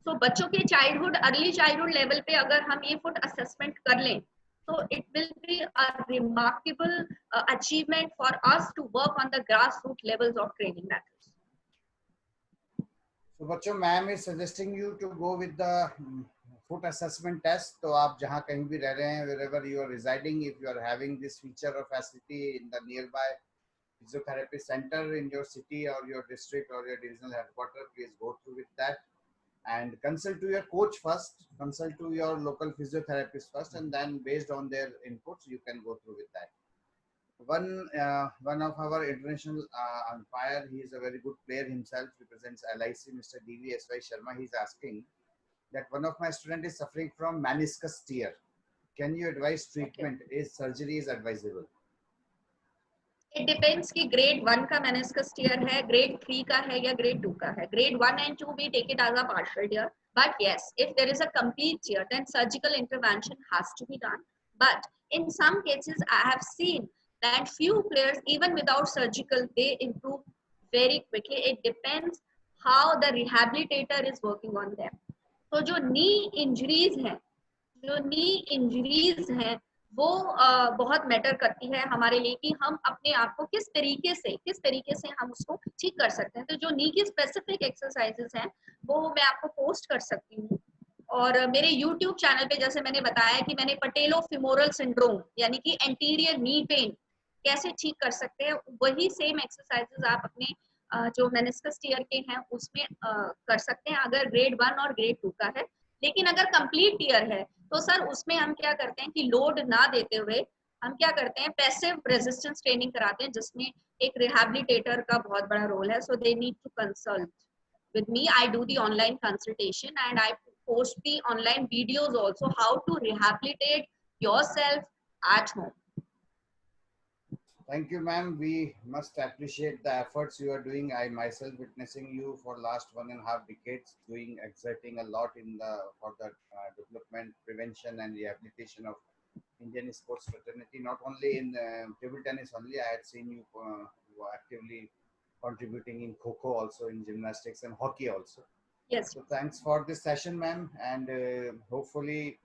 तो बच्चों के चाइल्डहुड, अर्ली चाइल्डहुड लेवल पे अगर हम ये फुट असेसमेंट कर लें, तो it will be a remarkable achievement for us to work on the grass root levels of training methods.
तो बच्चों, ma'am is suggesting you to go with the foot assessment test. तो आप जहाँ कहीं भी रह रहे हैं, wherever you are residing, if you are having this feature or facility in the nearby physiotherapy center in your city or your district or your divisional headquarters, please go through with that and consult to your coach first, consult to your local physiotherapist first, and then based on their inputs you can go through with that. One of our international umpire, he is a very good player himself, represents LIC, Mr. DVSY Sharma. He is asking that one of my student is suffering from meniscus tear. Can you advise treatment? Okay. Is surgery is advisable?
It depends कि grade 1 का meniscus tear है, grade 3 का है या grade 2 का है. Grade 1 and 2 we take it as a partial tear. But yes, if there is a complete tear, then surgical intervention has to be done. But in some cases, I have seen that few players, even without surgical, they improve very quickly. It depends how the rehabilitator is working on them. तो जो knee injuries हैं, वो बहुत मैटर करती है हमारे लिए कि हम अपने आप को किस तरीके से हम उसको ठीक कर सकते हैं. तो जो नी की स्पेसिफिक एक्सरसाइजेस हैं वो मैं आपको पोस्ट कर सकती हूँ. और मेरे YouTube चैनल पे जैसे मैंने बताया कि मैंने पटेलो-फिमोरल सिंड्रोम यानी कि एंटीरियर नी पेन कैसे ठीक कर सकते हैं, वही सेम एक्सरसाइजेस आप अपने जो मेनिस्कस टियर के हैं उसमें कर सकते हैं अगर ग्रेड 1 और ग्रेड 2 का है. लेकिन अगर कंप्लीट टियर है तो सर उसमें हम क्या करते हैं कि लोड ना देते हुए हम क्या करते हैं, पैसिव रेजिस्टेंस ट्रेनिंग कराते हैं, जिसमें एक रिहैबिलिटेटर का बहुत बड़ा रोल है. So they need to consult with me. I do the online consultation and I post the online videos also how to rehabilitate yourself at home.
Thank you, ma'am. We must appreciate the efforts you are doing. I myself witnessing you for last 1.5 decades, doing exerting a lot in the for the development, prevention, and rehabilitation of Indian sports fraternity. Not only in table tennis only, I had seen you, you are actively contributing in kho also, in gymnastics and hockey also.
Yes.
So thanks for this session, ma'am, and hopefully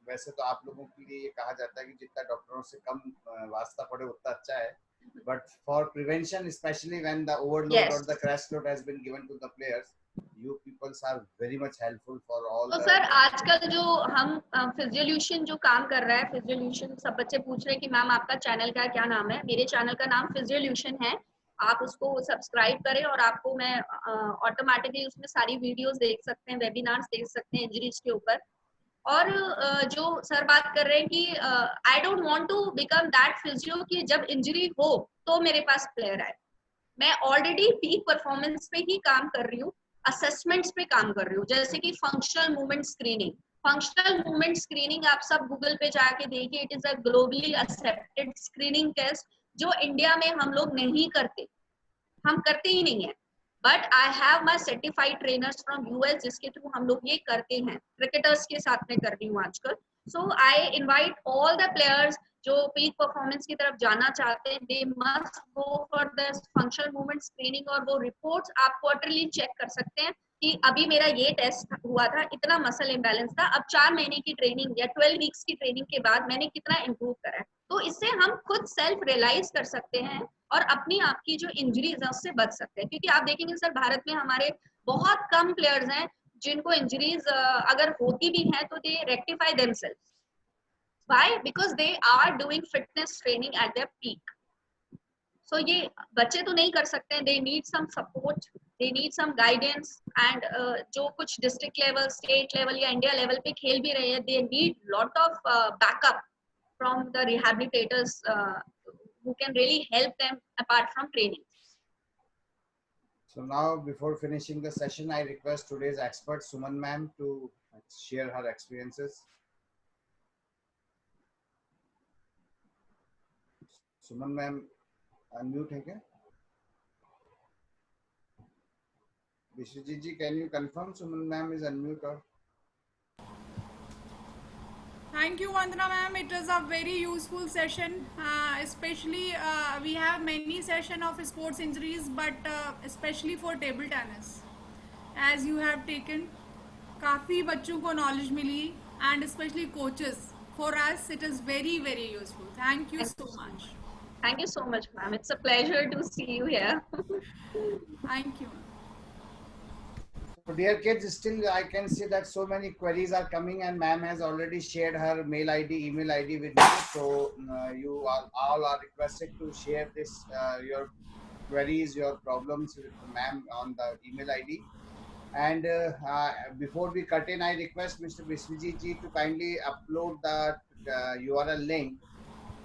वैसे तो आप लोगों के लिए ये कहा जाता है कि जितना डॉक्टरों से कम वास्ता पड़े उतना अच्छा है, but for prevention, especially when the overload or
Yes.
the crash load has been given to the players, you people are very much helpful for all
तो
the.
सर आजकल जो हम फिजियोल्यूशन जो काम कर रहा है, फिजियोल्यूशन सब बच्चे पूछ रहे हैं कि मैम आपका चैनल का क्या नाम है। मेरे चैनल का नाम फिजियोल्यूशन है, आप उसको सब्सक्राइब करें और आपको मैं ऑटोमेटिकली उसमें सारी वीडियोस देख सकते हैं, वेबिनार्स देख सकते हैं इंजरीज के ऊपर। और जो सर बात कर रहे हैं कि I don't want to become that physio कि जब इंजरी हो तो मेरे पास प्लेयर आए। मैं ऑलरेडी पीक परफॉर्मेंस पे ही काम कर रही हूँ, असेसमेंट्स पे काम कर रही हूँ, जैसे कि functional movement screening. Functional movement screening आप सब गूगल पे जाके देखिए, it is a globally accepted screening test जो इंडिया में हम लोग नहीं करते, हम करते ही नहीं है। But I have my certified trainers from US जिसके थ्रू हम लोग ये करते हैं, क्रिकेटर्स के साथ में कर रही हूँ आजकल। So I invite all the players जो पीक परफॉर्मेंस की तरफ जाना चाहते हैं, they must go for the functional movement screening. और वो रिपोर्ट्स आप क्वार्टरली चेक कर सकते हैं कि अभी मेरा ये टेस्ट हुआ था, इतना मसल इम्बैलेंस था, अब 4 महीने की ट्रेनिंग या 12 वीक्स की ट्रेनिंग के बाद मैंने कितना इंप्रूव करा है। तो इससे हम खुद सेल्फ रियलाइज कर सकते हैं और अपनी आपकी जो इंजरीज है उससे बच सकते हैं। क्योंकि आप देखेंगे सर भारत में हमारे बहुत कम प्लेयर्स हैं जिनको इंजरीज अगर होती भी हैं तो they rectify themselves. Why? Because they are doing fitness training at their peak. So ये बच्चे तो नहीं कर सकते हैं, they need some support, they need some guidance. And जो कुछ डिस्ट्रिक्ट लेवल, स्टेट लेवल या इंडिया लेवल पे खेल भी रहे हैं, they need lot of backup from the rehabilitators who can really help them apart from training.
So now, before finishing the session, I request today's expert Suman ma'am to share her experiences. Suman ma'am, unmute है क्या? Vishwajit ji, can you confirm Suman ma'am is unmute or?
Thank you, Vandana ma'am. It was a very useful session. Especially we have many session of sports injuries, but especially for table tennis, as you have taken, काफ़ी बच्चों को knowledge milli, and especially coaches. For us, it is very very useful. Thank you so much.
Thank you so much, ma'am. It's a pleasure to see you here.
Thank you.
So dear kids, still I can see that so many queries are coming, and ma'am has already shared her mail ID, email ID with me. So you all are requested to share this your queries, your problems with ma'am on the email ID. And before we cut in, I request Mr. Vishwajit ji to kindly upload the URL link.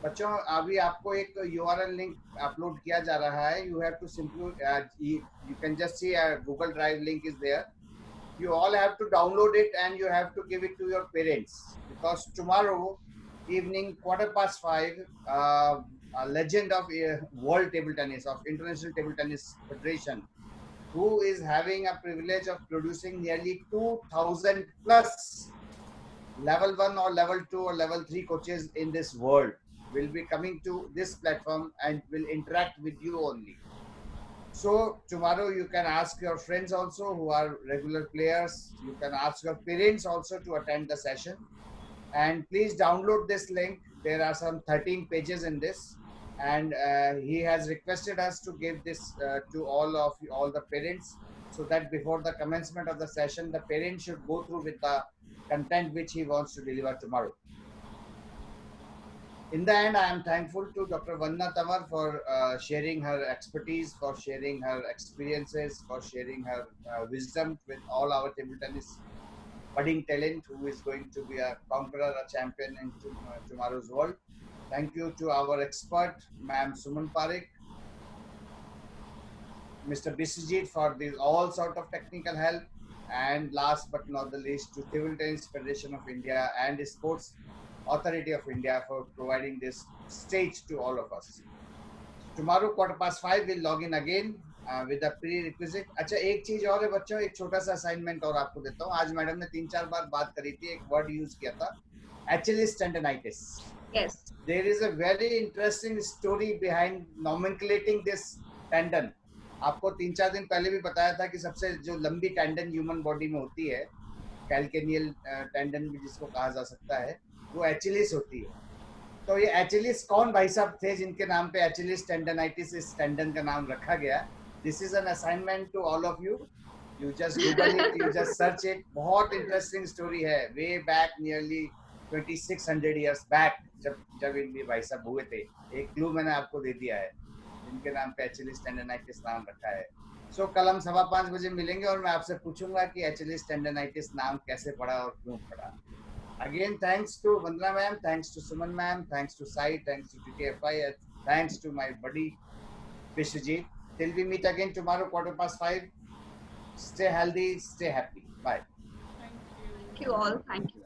बच्चों अभी आपको एक URL लिंक अपलोड किया जा रहा है. You have to simply you can just see a Google Drive link is there. You all have to download it and you have to give it to your parents, because tomorrow evening 5:15 a legend of world table tennis, of International Table Tennis Federation, who is having a privilege of producing nearly 2,000 plus level 1 or level 2 or level 3 coaches in this world, will be coming to this platform and will interact with you only. So tomorrow you can ask your friends also who are regular players. You can ask your parents also to attend the session. And please download this link. There are some 13 pages in this. And he has requested us to give this to all the parents, so that before the commencement of the session, the parents should go through with the content which he wants to deliver tomorrow. In the end, I am thankful to Dr. Vandana Tamar for sharing her expertise, for sharing her experiences, for sharing her wisdom with all our table tennis budding talent who is going to be a conqueror, a champion in tomorrow's world. Thank you to our expert, Ma'am Suman Parekh, Mr. Biswajit for all sort of technical help, and last but not the least to Table Tennis Federation of India and Sports Authority of India for providing this stage to all of us. tomorrow 5:15 we'll log in again with a prerequisite. अच्छा एक चीज और है बच्चों, एक छोटा सा असाइनमेंट और आपको देता हूँ. आज मैडम ने 3-4 बार बात करी थी, एक वर्ड यूज किया था, Achilles tendonitis.
Yes.
There is a very interesting story behind nomenclating this tendon. आपको 3-4 दिन पहले भी बताया था कि सबसे जो लंबी टेंडन ह्यूमन बॉडी में होती है, कैल्केनियल टेंडन भी जिसको कहा जा सकता है, वो एचिलिस होती है. तो ये एचिलिस कौन भाई साहब थे जिनके नाम पे एचिलिस टेंडनाइटिस इस टेंडन का नाम रखा गया? This is an assignment to all of you. You just Google it, you just search it. बहुत इंटरेस्टिंग स्टोरी है. Way back nearly 2600 years back, जब इनके भाई साहब हुए थे. एक क्लू मैंने आपको दे दिया है, जिनके नाम पे एचिलिस टेंडनाइटिस नाम रखा है. सो कल हम 5:15 बजे मिलेंगे और मैं आपसे पूछूंगा कि एचिलिस टेंडनाइटिस नाम कैसे पड़ा और क्यों पड़ा. Again, thanks to Vandana ma'am, thanks to Suman ma'am, thanks to Sai, thanks to TTFI, thanks to my buddy Vishwajit. Till we meet again tomorrow 5:15. Stay healthy, stay happy. Bye.
Thank you.
Thank you all. Thank you.